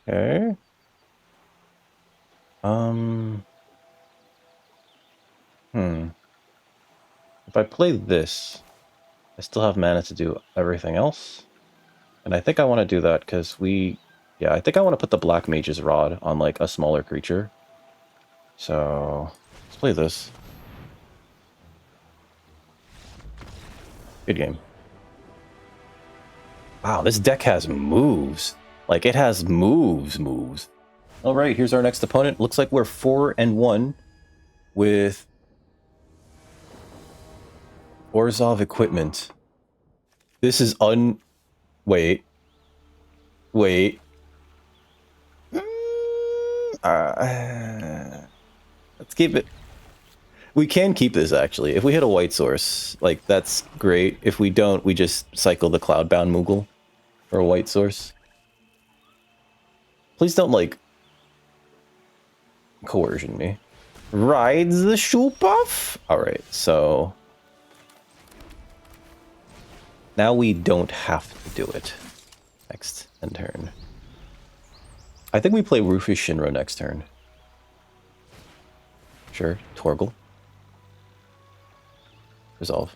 Okay. If I play this, I still have mana to do everything else. And I think I want to do that because yeah, I think I want to put the Black Mage's Rod on, like, a smaller creature. So, let's play this. Good game. Wow, this deck has moves. Like, it has moves. Alright, here's our next opponent. Looks like we're 4-1 with Orzhov equipment. This is Wait. Let's keep it. We can keep this, actually. If we hit a white source, like, that's great. If we don't, we just cycle the Cloudbound Moogle for a white source. Please don't, like, coercion me. Rides the shoe buff? Alright, so... now we don't have to do it. Next end turn. I think we play Rufus Shinra next turn. Sure, Torgal. Resolve.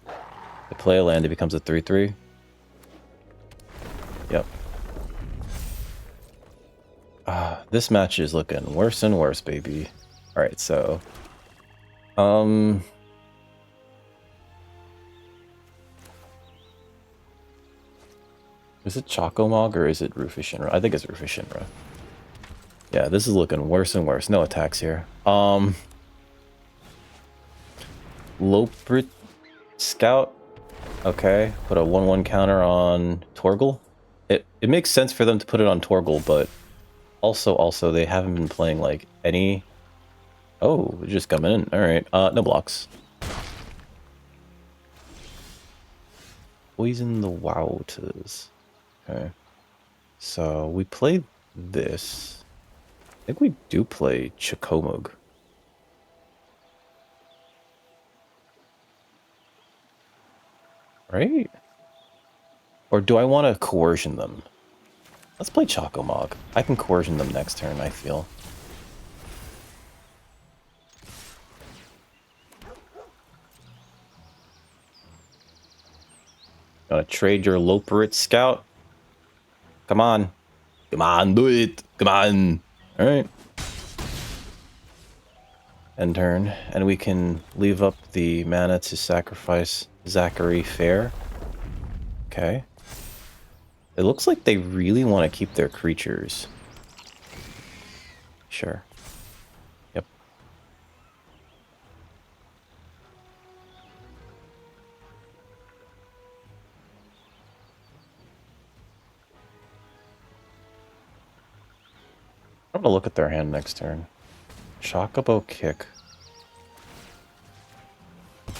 They play a land, it becomes a 3-3. Yep. This match is looking worse and worse, baby. Alright, so... is it Chocomog or is it Rufus Shinra? I think it's Rufus Shinra. Yeah, this is looking worse and worse. No attacks here. Loprit Scout. Okay, put a 1/1 counter on Torgal. It makes sense for them to put it on Torgal, but also they haven't been playing like any. Oh, they're just coming in. All right, no blocks. Poison the Wouters. Okay, so we play this. I think we do play Chocomog. Right? Or do I want to coercion them? Let's play Chocomog. I can coercion them next turn, I feel. Gonna trade your Loperit Scout? Come on. Come on, do it. Come on. Alright. End turn. And we can leave up the mana to sacrifice Zachary Fair. Okay. It looks like they really want to keep their creatures. Sure. Yep. I'm gonna look at their hand next turn. Chocobo Kick. I'm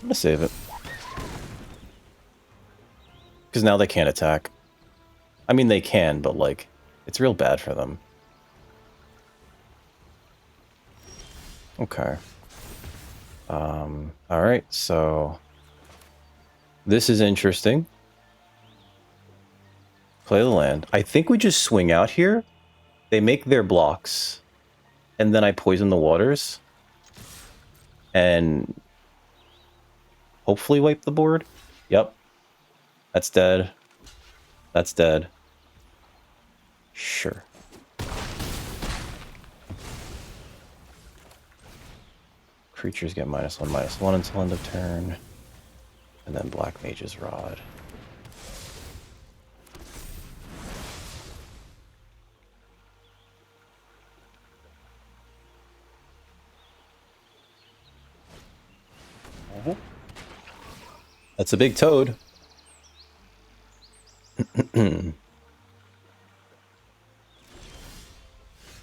gonna save it. Because now they can't attack. I mean, they can, but, like, it's real bad for them. Okay. Alright, so... this is interesting. Play the land. I think we just swing out here. They make their blocks. And then I poison the waters. And... hopefully wipe the board. Yep. That's dead. That's dead. Sure. Creatures get -1/-1 until end of turn. And then Black Mage's Rod. That's a big toad.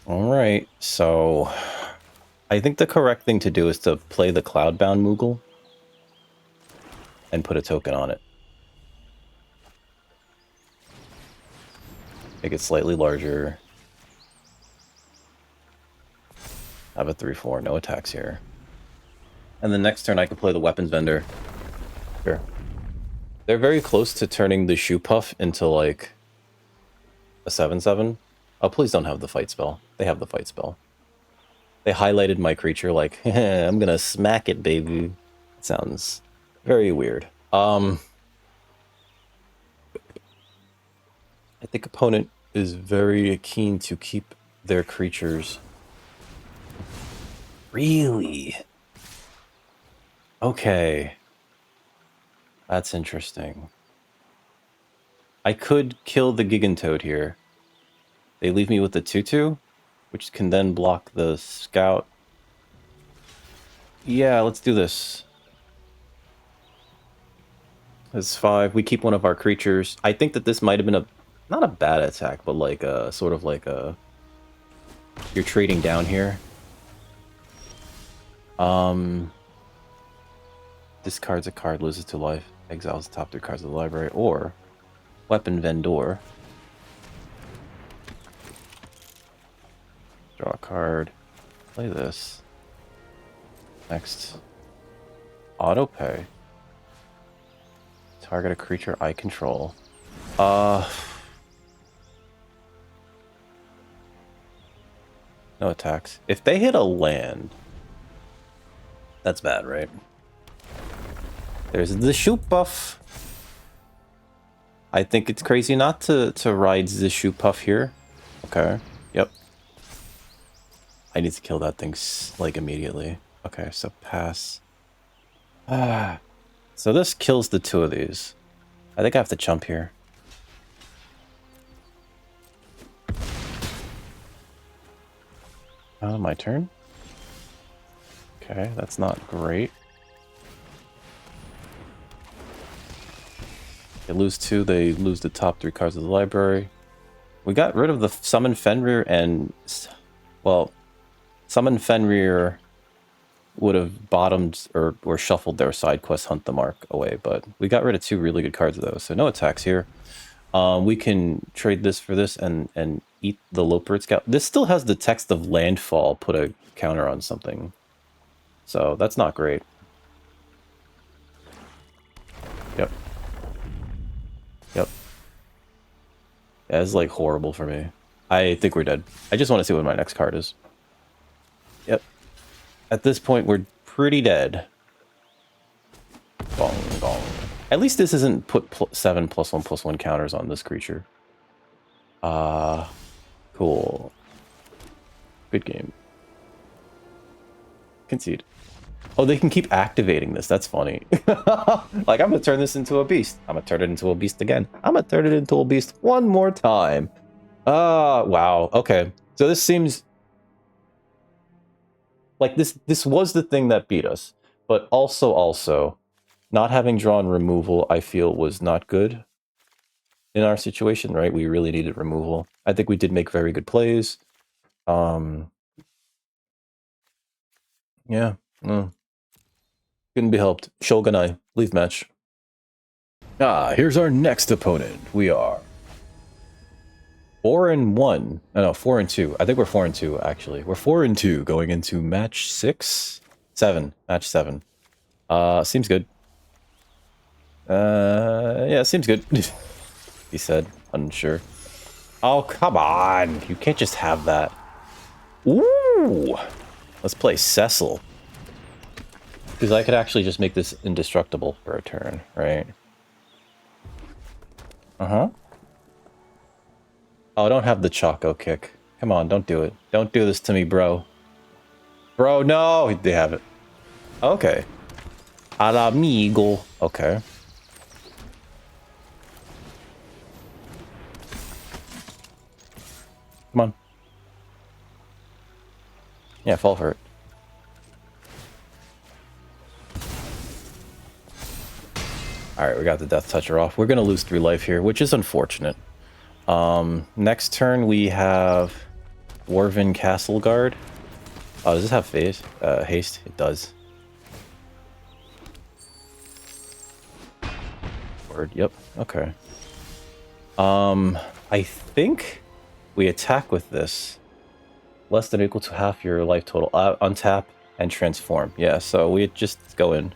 Alright, so I think the correct thing to do is to play the Cloudbound Moogle and put a token on it. Make it slightly larger. Have a 3/4, no attacks here. And the next turn I could play the Weapons Vendor. Sure. They're very close to turning the Shoe Puff into, like, a 7/7. Oh, please don't have the fight spell. They have the fight spell. They highlighted my creature like, I'm gonna smack it, baby. It sounds very weird. I think opponent is very keen to keep their creatures. Really? Okay. That's interesting. I could kill the Gigantoad here. They leave me with the 2/2, which can then block the Scout. Yeah, let's do this. It's 5. We keep one of our creatures. I think that this might have been a not a bad attack, but like a sort of like a you're trading down here. Discards a card, loses to life, exiles the top 3 cards of the library, or weapon vendor. Draw a card. Play this. Next. Auto pay. Target a creature I control. No attacks. If they hit a land, that's bad, right? There's the shoot buff. I think it's crazy not to ride the shoot buff here. Okay. Yep. I need to kill that thing like immediately. Okay, so pass. So this kills the 2 of these. I think I have to jump here. My turn. Okay, that's not great. They lose 2, they lose the top 3 cards of the library. We got rid of the Summon Fenrir and... Well, Summon Fenrir would have bottomed or shuffled their side quest Hunt the Mark away, but we got rid of 2 really good cards of those, so no attacks here. We can trade this for this and eat the Loper Scout. This still has the text of landfall, put a counter on something. So that's not great. Yep. Yep. Yeah, it's like horrible for me. I think we're dead. I just want to see what my next card is. Yep. At this point, we're pretty dead. Gong, gong. At least this isn't put 7+1/+1 counters on this creature. Cool. Good game. Concede. Oh, they can keep activating this. That's funny. Like, I'm gonna turn this into a beast. I'm gonna turn it into a beast again. I'm gonna turn it into a beast one more time. Wow. Okay. So this seems... like, this was the thing that beat us. But also, not having drawn removal, I feel, was not good in our situation, right? We really needed removal. I think we did make very good plays. Yeah. Couldn't be helped. Shogunai, leave match. Here's our next opponent. We are 4-1. No, 4-2. I think we're 4-2, actually. We're 4-2 going into match 7. Match 7. Seems good. Yeah, seems good. He said, unsure. Oh, come on. You can't just have that. Ooh. Let's play Cecil. Because I could actually just make this indestructible for a turn, right? Uh-huh. Oh, don't have the Choco kick. Come on, don't do it. Don't do this to me, bro. Bro, no! They have it. Okay. Al amigo. Okay. Come on. Yeah, fall for it. Alright, we got the Death Toucher off. We're gonna lose 3 life here, which is unfortunate. Next turn we have Dwarven Castle Guard. Oh, does this have haste? It does. Word, yep, okay. I think we attack with this. Less than or equal to half your life total. Untap and transform. Yeah, so we just go in.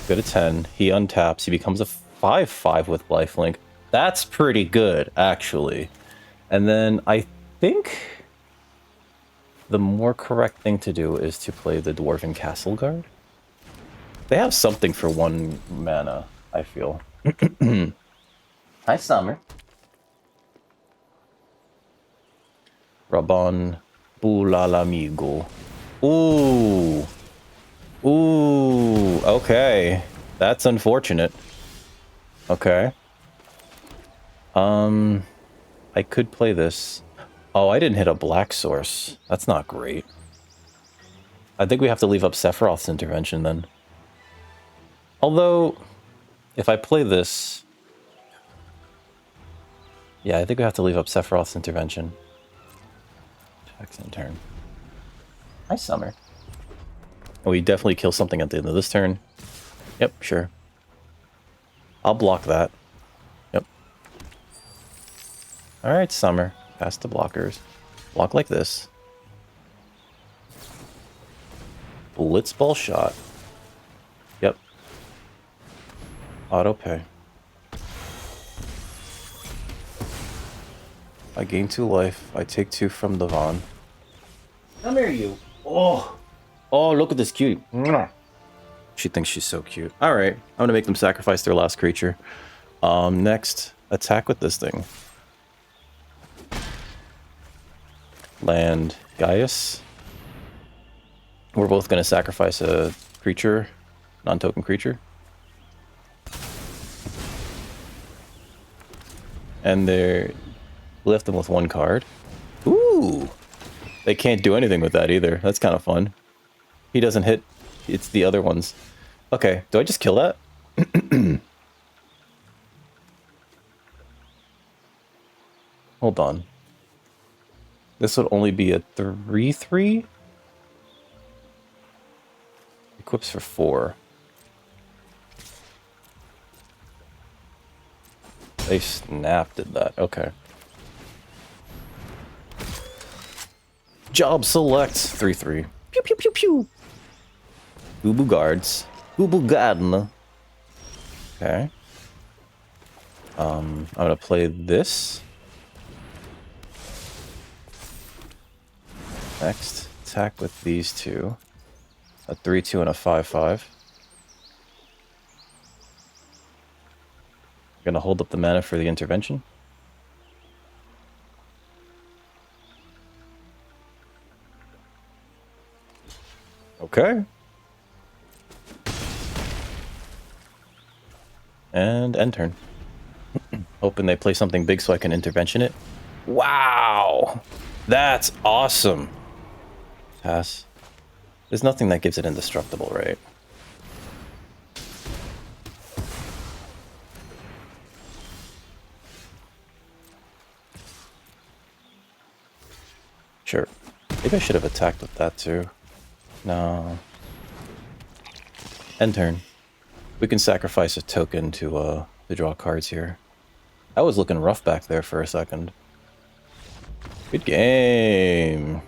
Good at 10. He untaps. He becomes a 5/5 with lifelink. That's pretty good, actually. And then I think the more correct thing to do is to play the Dwarven Castle Guard. They have something for 1 mana, I feel. Hi, Summer. Rabon Bulalamigo. Ooh. Ooh, okay. That's unfortunate. Okay. I could play this. Oh, I didn't hit a black source. That's not great. I think we have to leave up Sephiroth's intervention then. Although, if I play this... Yeah, I think we have to leave up Sephiroth's intervention. Attacks in turn. Hi, Summer. Oh, we definitely kill something at the end of this turn. Yep, sure. I'll block that. Yep. Alright, Summer. Past the blockers. Block like this. Blitzball shot. Yep. Auto pay. I gain 2 life. I take 2 from the Vaughn. Come here, you. Oh. Oh, look at this cutie. She thinks she's so cute. Alright. I'm gonna make them sacrifice their last creature. Next, attack with this thing. Land Gaius. We're both gonna sacrifice a creature, non-token creature. And they're... left them with 1 card. Ooh! They can't do anything with that either. That's kind of fun. He doesn't hit. It's the other ones. Okay, do I just kill that? Hold on. This would only be a 3/3? Equips for 4. They snapped at that. Okay. Job select. 3/3. Pew pew pew pew. Boo guards. Boo garden. Okay. I'm gonna play this. Next, attack with these 2. A 3/2 and a 5/5. Gonna hold up the mana for the intervention. Okay. And end turn. Hoping they play something big so I can intervention it. Wow! That's awesome! Pass. There's nothing that gives it indestructible, right? Sure. Maybe I should have attacked with that too. No. End turn. We can sacrifice a token to draw cards here. I was looking rough back there for a second. Good game.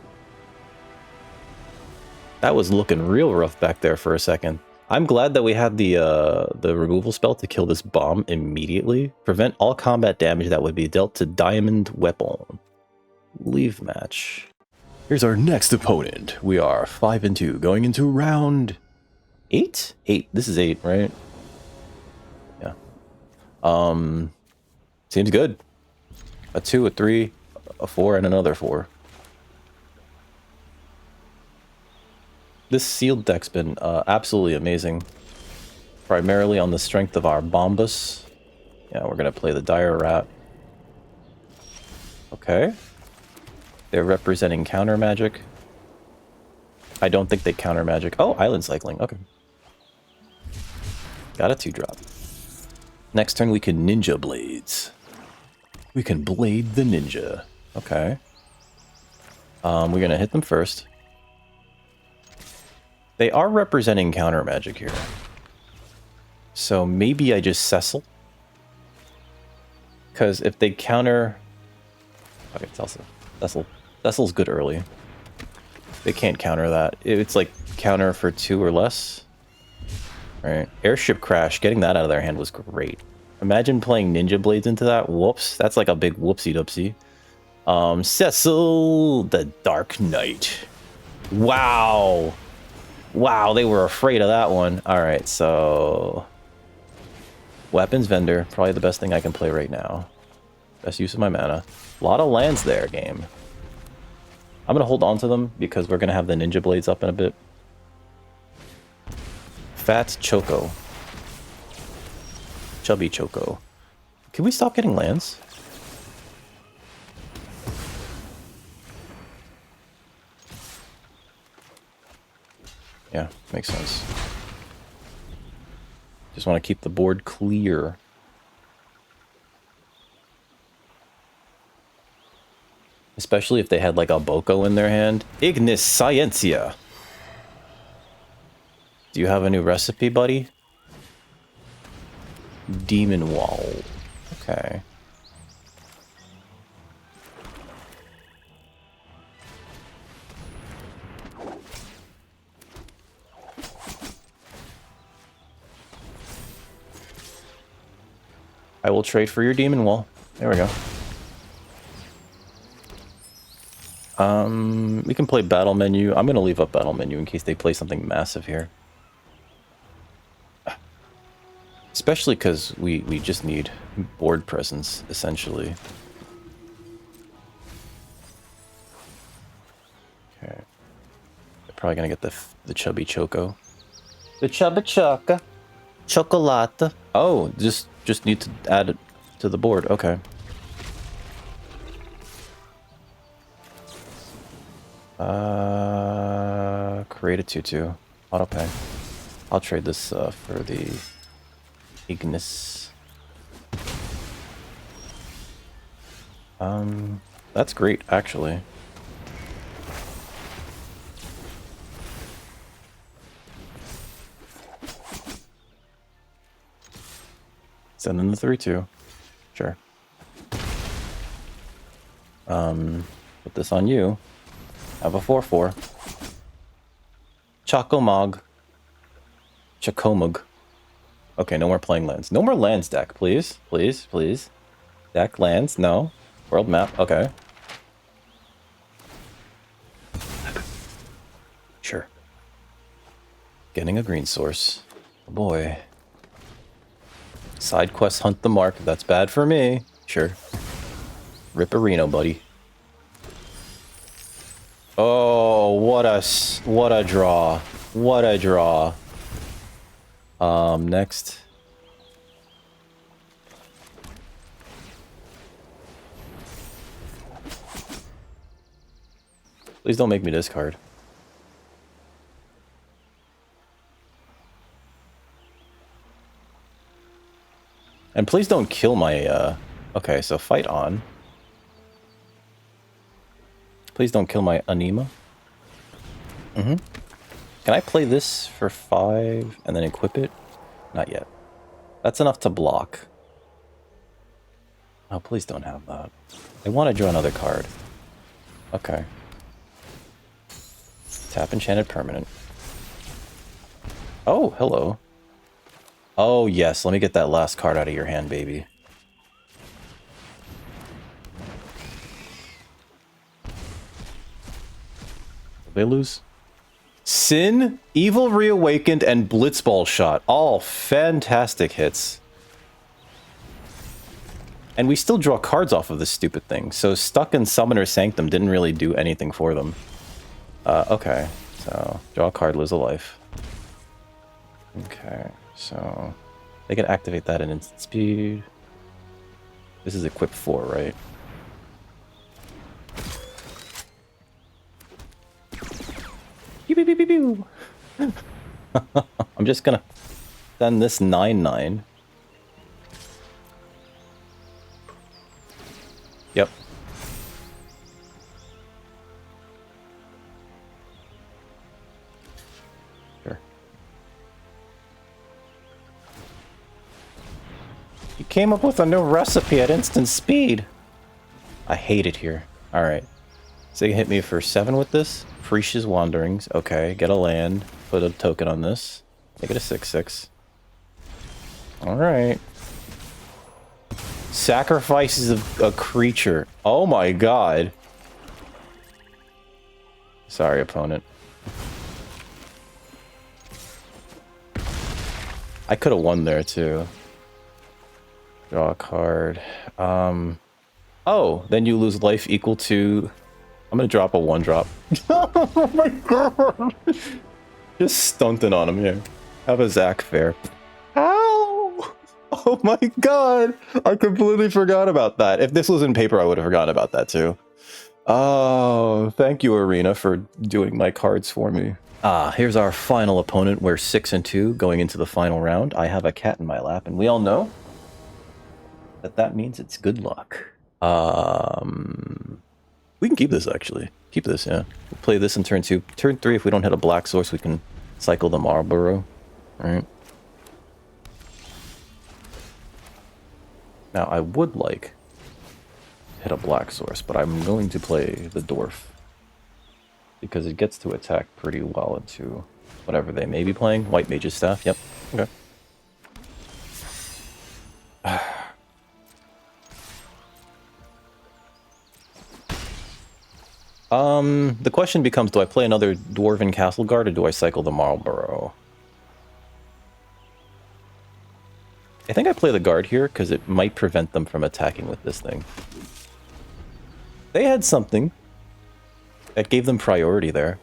That was looking real rough back there for a second. I'm glad that we had the removal spell to kill this bomb immediately. Prevent all combat damage that would be dealt to Diamond Weapon. Leave match. Here's our next opponent. We are 5-2, going into round 8? 8. This is 8, right? Yeah. Seems good. A 2, a 3, a 4, and another 4. This sealed deck's been absolutely amazing. Primarily on the strength of our Bombus. Yeah, we're gonna play the Dire Rat. Okay. They're representing counter magic. I don't think they counter magic. Oh, island cycling. Okay. Got a 2-drop. Next turn we can Ninja Blades. We can blade the ninja. Okay. We're gonna hit them first. They are representing counter magic here. So maybe I just Cecil. Because if they counter... Okay, Cecil's good early. They can't counter that. It's like counter for 2 or less. Right. Airship Crash, getting that out of their hand was great. Imagine playing Ninja Blades into that. Whoops. That's like a big whoopsie-doopsie. Cecil, the Dark Knight. Wow. Wow, they were afraid of that one. Alright, so... Weapons Vendor, probably the best thing I can play right now. Best use of my mana. A lot of lands there, game. I'm going to hold on to them because we're going to have the Ninja Blades up in a bit. Fat Choco. Chubby Choco. Can we stop getting lands? Yeah, makes sense. Just want to keep the board clear. Especially if they had like a Boko in their hand. Ignis Scientia. Do you have a new recipe, buddy? Demon Wall. Okay. I will trade for your Demon Wall. There we go. We can play battle menu. I'm gonna leave up battle menu in case they play something massive here. Especially because we just need board presence, essentially. Okay. They're probably gonna get the chubby choco. The chubby choca. Chocolate. Oh, just need to add it to the board. Okay. Create a 2/2. Auto pay. I'll trade this for the Ignis. That's great, actually. Send in the 3/2. Sure. Put this on you. Have a 4/4. Chocomog. Chocomog. Okay, no more playing lands. No more lands, deck, please. Please, please. Deck, lands, no. World map, okay. Sure. Getting a green source. Oh boy. Side quest hunt the mark. That's bad for me. Sure. Ripperino, buddy. Oh, what a draw. What a draw. Next. Please don't make me discard. And please don't kill my, okay, so fight on. Please don't kill my Anima. Can I play this for 5 and then equip it? Not yet. That's enough to block. Oh, please don't have that. I want to draw another card. Okay. Tap enchanted permanent. Oh, hello. Oh, yes. Let me get that last card out of your hand, baby. Did they lose? Sin, Evil Reawakened, and Blitzball Shot. All fantastic hits. And we still draw cards off of this stupid thing. So Stuck in Summoner Sanctum didn't really do anything for them. Okay. So, draw a card, lose a life. Okay. So, they can activate that in instant speed. This is equip 4, right? Pew, pew, pew, pew, pew. I'm just gonna send this 9/9. Yep. Sure. You came up with a new recipe at instant speed. I hate it here. Alright. So you hit me for 7 with this. Frisia's Wanderings. Okay, get a land. Put a token on this. Make it a 6/6. Alright. Sacrifices a creature. Oh my god. Sorry, opponent. I could have won there too. Draw a card. Oh, then you lose life equal to... I'm gonna drop a 1-drop. Oh my god! Just stunting on him here. Have a Zach fair. Ow! Oh my god! I completely forgot about that. If this was in paper, I would have forgotten about that too. Oh, thank you, Arena, for doing my cards for me. Here's our final opponent. We're 6-2 going into the final round. I have a cat in my lap, and we all know that means it's good luck. We can keep this, actually. Keep this, yeah. We'll play this in turn 2. Turn 3, if we don't hit a black source, we can cycle the Marlboro. Alright. Now, I would like to hit a black source, but I'm going to play the Dwarf. Because it gets to attack pretty well into whatever they may be playing. White Mage's Staff, yep. Okay. The question becomes, do I play another Dwarven Castle Guard or do I cycle the Marlborough? I think I play the Guard here because it might prevent them from attacking with this thing. They had something that gave them priority there.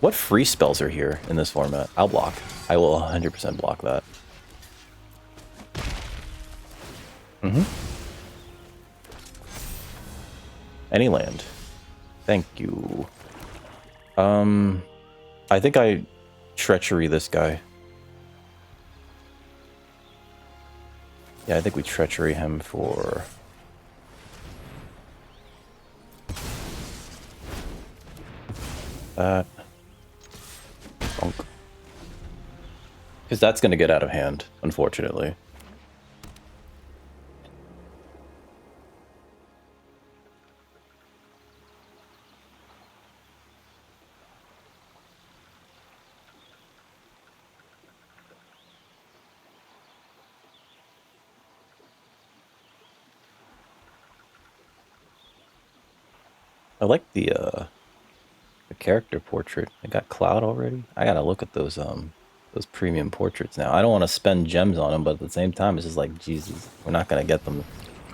What free spells are here in this format? I'll block. I will 100% block that. Any land. Thank you. I think I treachery this guy. Yeah, I think we treachery him for... that. Because that's going to get out of hand, unfortunately. I like the character portrait. I got Cloud already. I gotta look at those premium portraits now. I don't want to spend gems on them, but at the same time, it's just like, Jesus, we're not gonna get them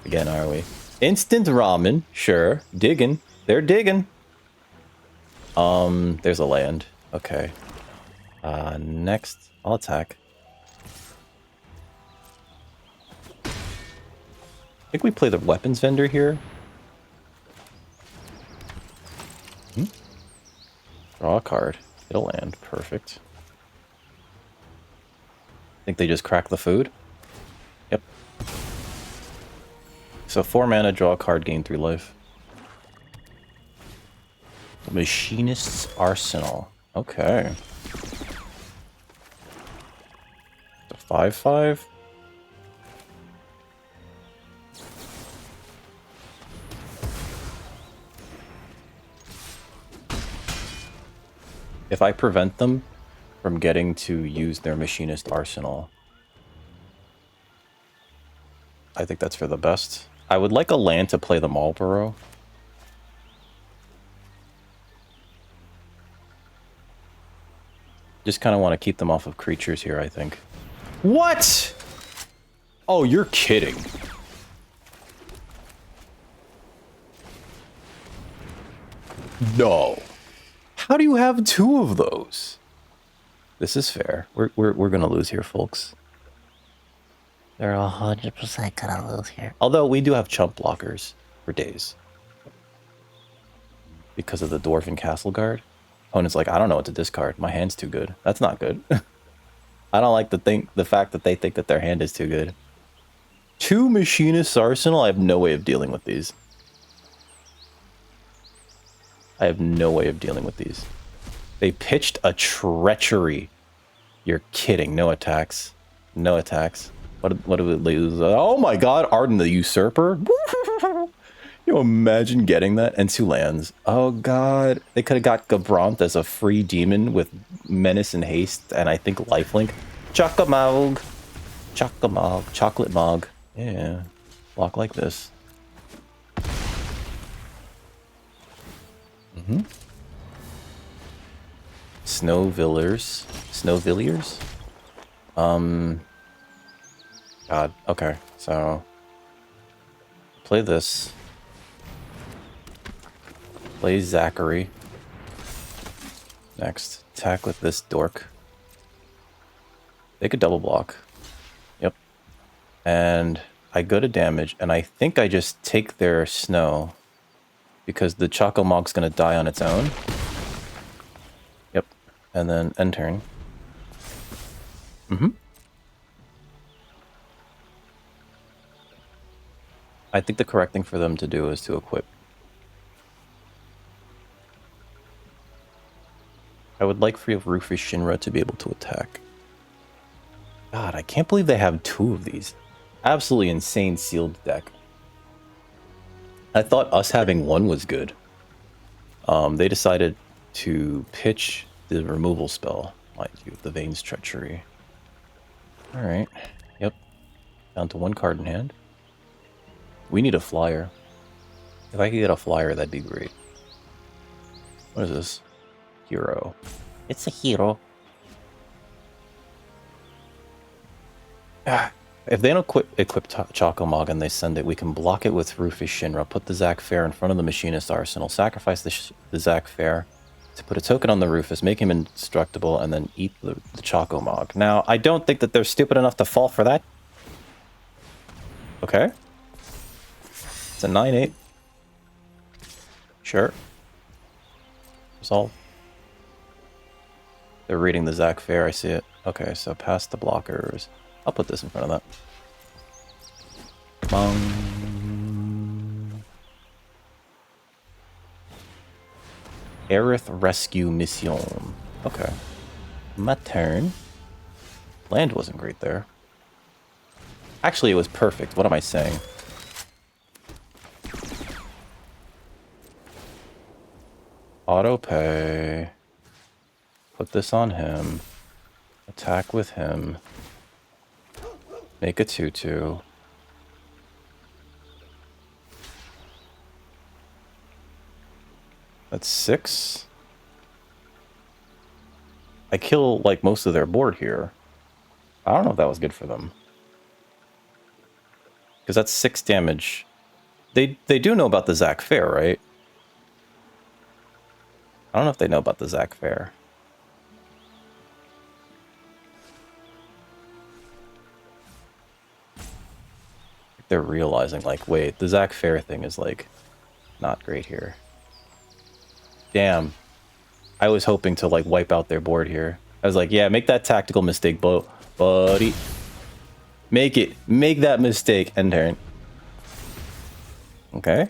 again, are we? Instant ramen, sure. Digging. They're digging. There's a land. Okay. Next, I'll attack. I think we play the weapons vendor here. Draw a card. It'll land. Perfect. Think they just crack the food? Yep. So 4 mana, draw a card, gain 3 life. Machinist's Arsenal. Okay. It's a 5/5. If I prevent them from getting to use their Machinist Arsenal, I think that's for the best. I would like a land to play the Marlborough. Just kind of want to keep them off of creatures here, I think. What? Oh, you're kidding. No. How do you have 2 of those? This is fair. We're gonna lose here, folks. They're 100% gonna lose here. Although we do have chump blockers for days. Because of the Dwarven Castle Guard. Opponent's like, I don't know what to discard. My hand's too good. That's not good. I don't like the fact that they think that their hand is too good. 2 Machinist Arsenal? I have no way of dealing with these. I have no way of dealing with these. They pitched a treachery. You're kidding. No attacks. No attacks. What do we lose? Oh my god, Arden the Usurper? You imagine getting that? And 2 lands. Oh god. They could have got Gabrant as a free demon with Menace and Haste, and I think Lifelink. Chocolate Chocolate Mog. Yeah. Block like this. Snowvilliers. Snowvilliers? God. Okay. So play this. Play Zachary. Next. Attack with this dork. They could double block. Yep. And I go to damage, and I think I just take their snow. Because the Choco Mog's gonna die on its own. Yep. and then end turn. I think the correct thing for them to do is to equip. I would like for Rufus Shinra to be able to attack. God, I can't believe they have 2 of these. Absolutely insane sealed deck. I thought us having 1 was good. They decided to pitch the removal spell, mind you, the Veins Treachery. Alright. Yep. Down to 1 card in hand. We need a flyer. If I could get a flyer, that'd be great. What is this? Hero. It's a hero. If they don't equip Chocomog and they send it, we can block it with Rufus Shinra, put the Zac Fair in front of the Machinist arsenal, sacrifice the Zac Fair to put a token on the Rufus, make him indestructible, and then eat the Chocomog. Now, I don't think that they're stupid enough to fall for that. Okay. It's a 9-8. Sure. Resolve. They're reading the Zac Fair, I see it. Okay, so past the blockers. I'll put this in front of that. Bong. Aerith Rescue Mission. Okay. My turn. Land wasn't great there. Actually, it was perfect. What am I saying? Auto pay. Put this on him. Attack with him. Make a 2/2. That's 6. I kill, like, most of their board here. I don't know if that was good for them. Because that's 6 damage. They do know about the Zac Fair, right? I don't know if they know about the Zac Fair. They're realizing, like, wait, the Zac Fair thing is, like, not great here. Damn. I was hoping to, like, wipe out their board here. I was like, yeah, make that tactical mistake, buddy. Make it. Make that mistake. End turn. Okay.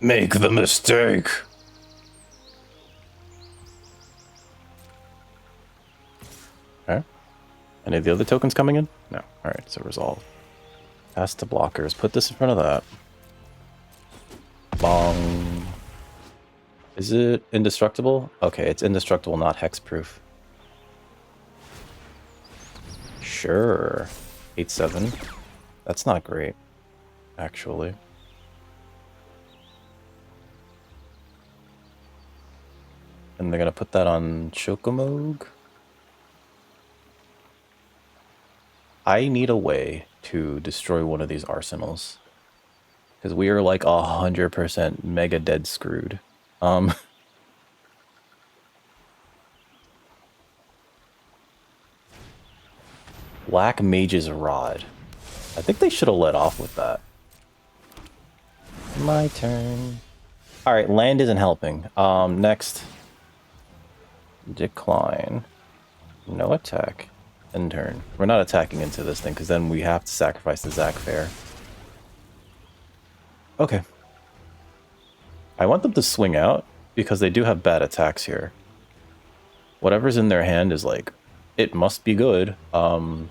Make the mistake. Okay. Any of the other tokens coming in? No. Alright, so resolve. Pass to blockers. Put this in front of that. Bong. Is it indestructible? Okay, it's indestructible, not hexproof. Sure. 8/7. That's not great, actually. And they're gonna put that on Chocomog. I need a way to destroy one of these arsenals. Because we are like 100% mega dead screwed. Black Mage's Rod. I think they should have let off with that. My turn. Alright, land isn't helping. Next. Decline. No attack. End turn. We're not attacking into this thing, because then we have to sacrifice the Zac Fair. Okay. I want them to swing out, because they do have bad attacks here. Whatever's in their hand is like, it must be good. They're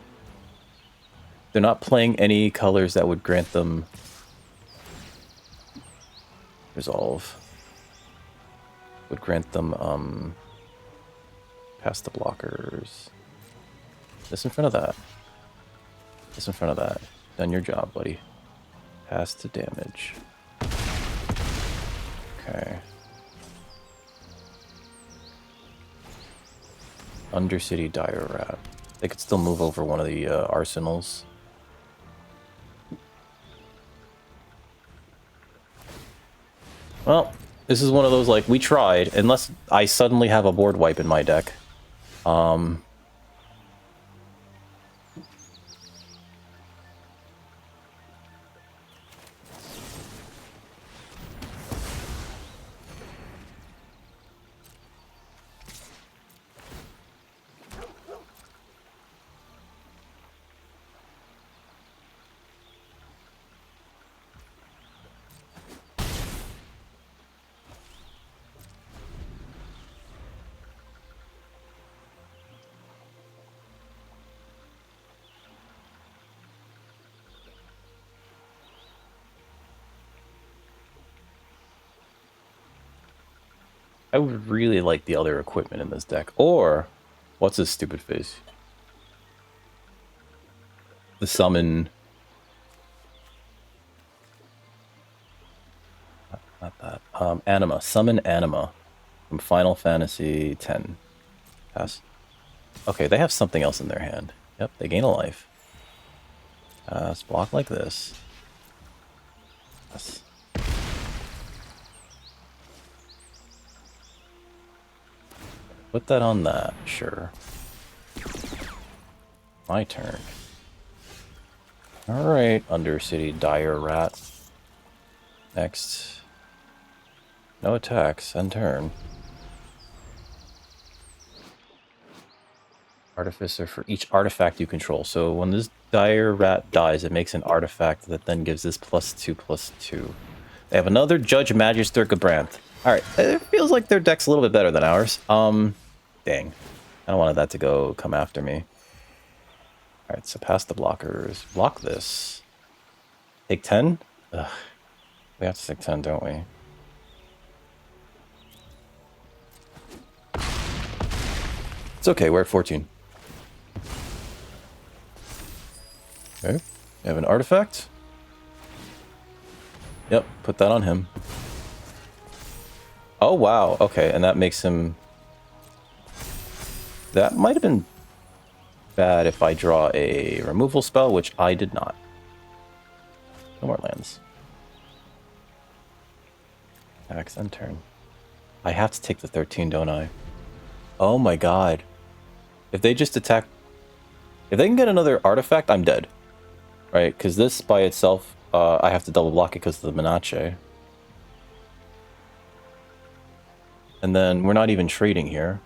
not playing any colors that would grant them resolve. Would grant them past the blockers. This in front of that. This in front of that. Done your job, buddy. Pass to damage. Okay. Undercity Dire Rat. They could still move over one of the arsenals. Well, this is one of those, like, we tried, unless I suddenly have a board wipe in my deck. I would really like the other equipment in this deck. Or, what's his stupid face? The summon... Not that. Anima. Summon Anima. From Final Fantasy X. Pass. Okay, they have something else in their hand. Yep, they gain a life. Pass. Block like this. Pass. Put that on that. Sure. My turn. Alright, Undercity Dire Rat. Next. No attacks. End turn. Artificer for each artifact you control. So when this Dire Rat dies, it makes an artifact that then gives this +2/+2. They have another Judge Magister Gabranth. Alright, it feels like their deck's a little bit better than ours. Dang. I don't wanted that to go come after me. Alright, so past the blockers. Block this. Take 10? Ugh. We have to take 10, don't we? It's okay, we're at 14. Okay, we have an artifact. Yep, put that on him. Oh, wow. Okay, and that makes him... That might have been bad if I draw a removal spell, which I did not. No more lands. Axe and turn. I have to take the 13, don't I? Oh my god. If they just attack... If they can get another artifact, I'm dead. Right? Because this by itself, I have to double block it because of the Menace. And then we're not even trading here.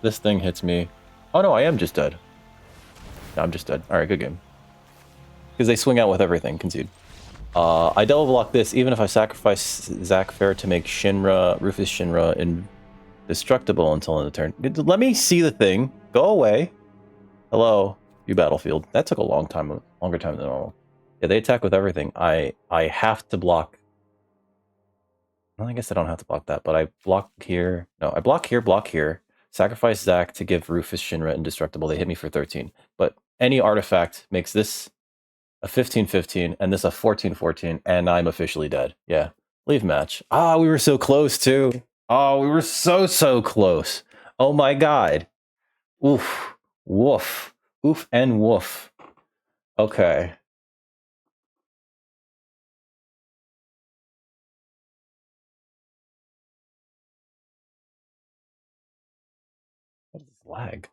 This thing hits me. Oh no, I am just dead. No, I'm just dead. Alright, good game. Because they swing out with everything, concede. I double block this, even if I sacrifice Zac Fair to make Shinra, Rufus Shinra, indestructible until end of turn. Let me see the thing. Go away. Hello, you battlefield. That took a long time, longer time than normal. Yeah, they attack with everything. I have to block. Well, I guess I don't have to block that, but I block here. No, I block here. Sacrifice Zac to give Rufus Shinra indestructible. They hit me for 13. But any artifact makes this a 15/15 and this a 14/14, and I'm officially dead. Yeah, leave match. Ah, we were so close too. Oh, we were so close. Oh my god. Oof. Woof. Oof and woof. Okay. What is this lag?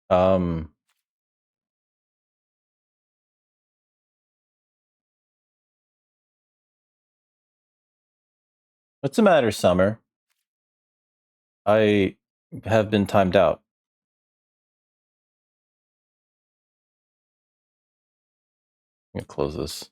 Um, what's the matter, Summer? I have been timed out. I'm gonna close this.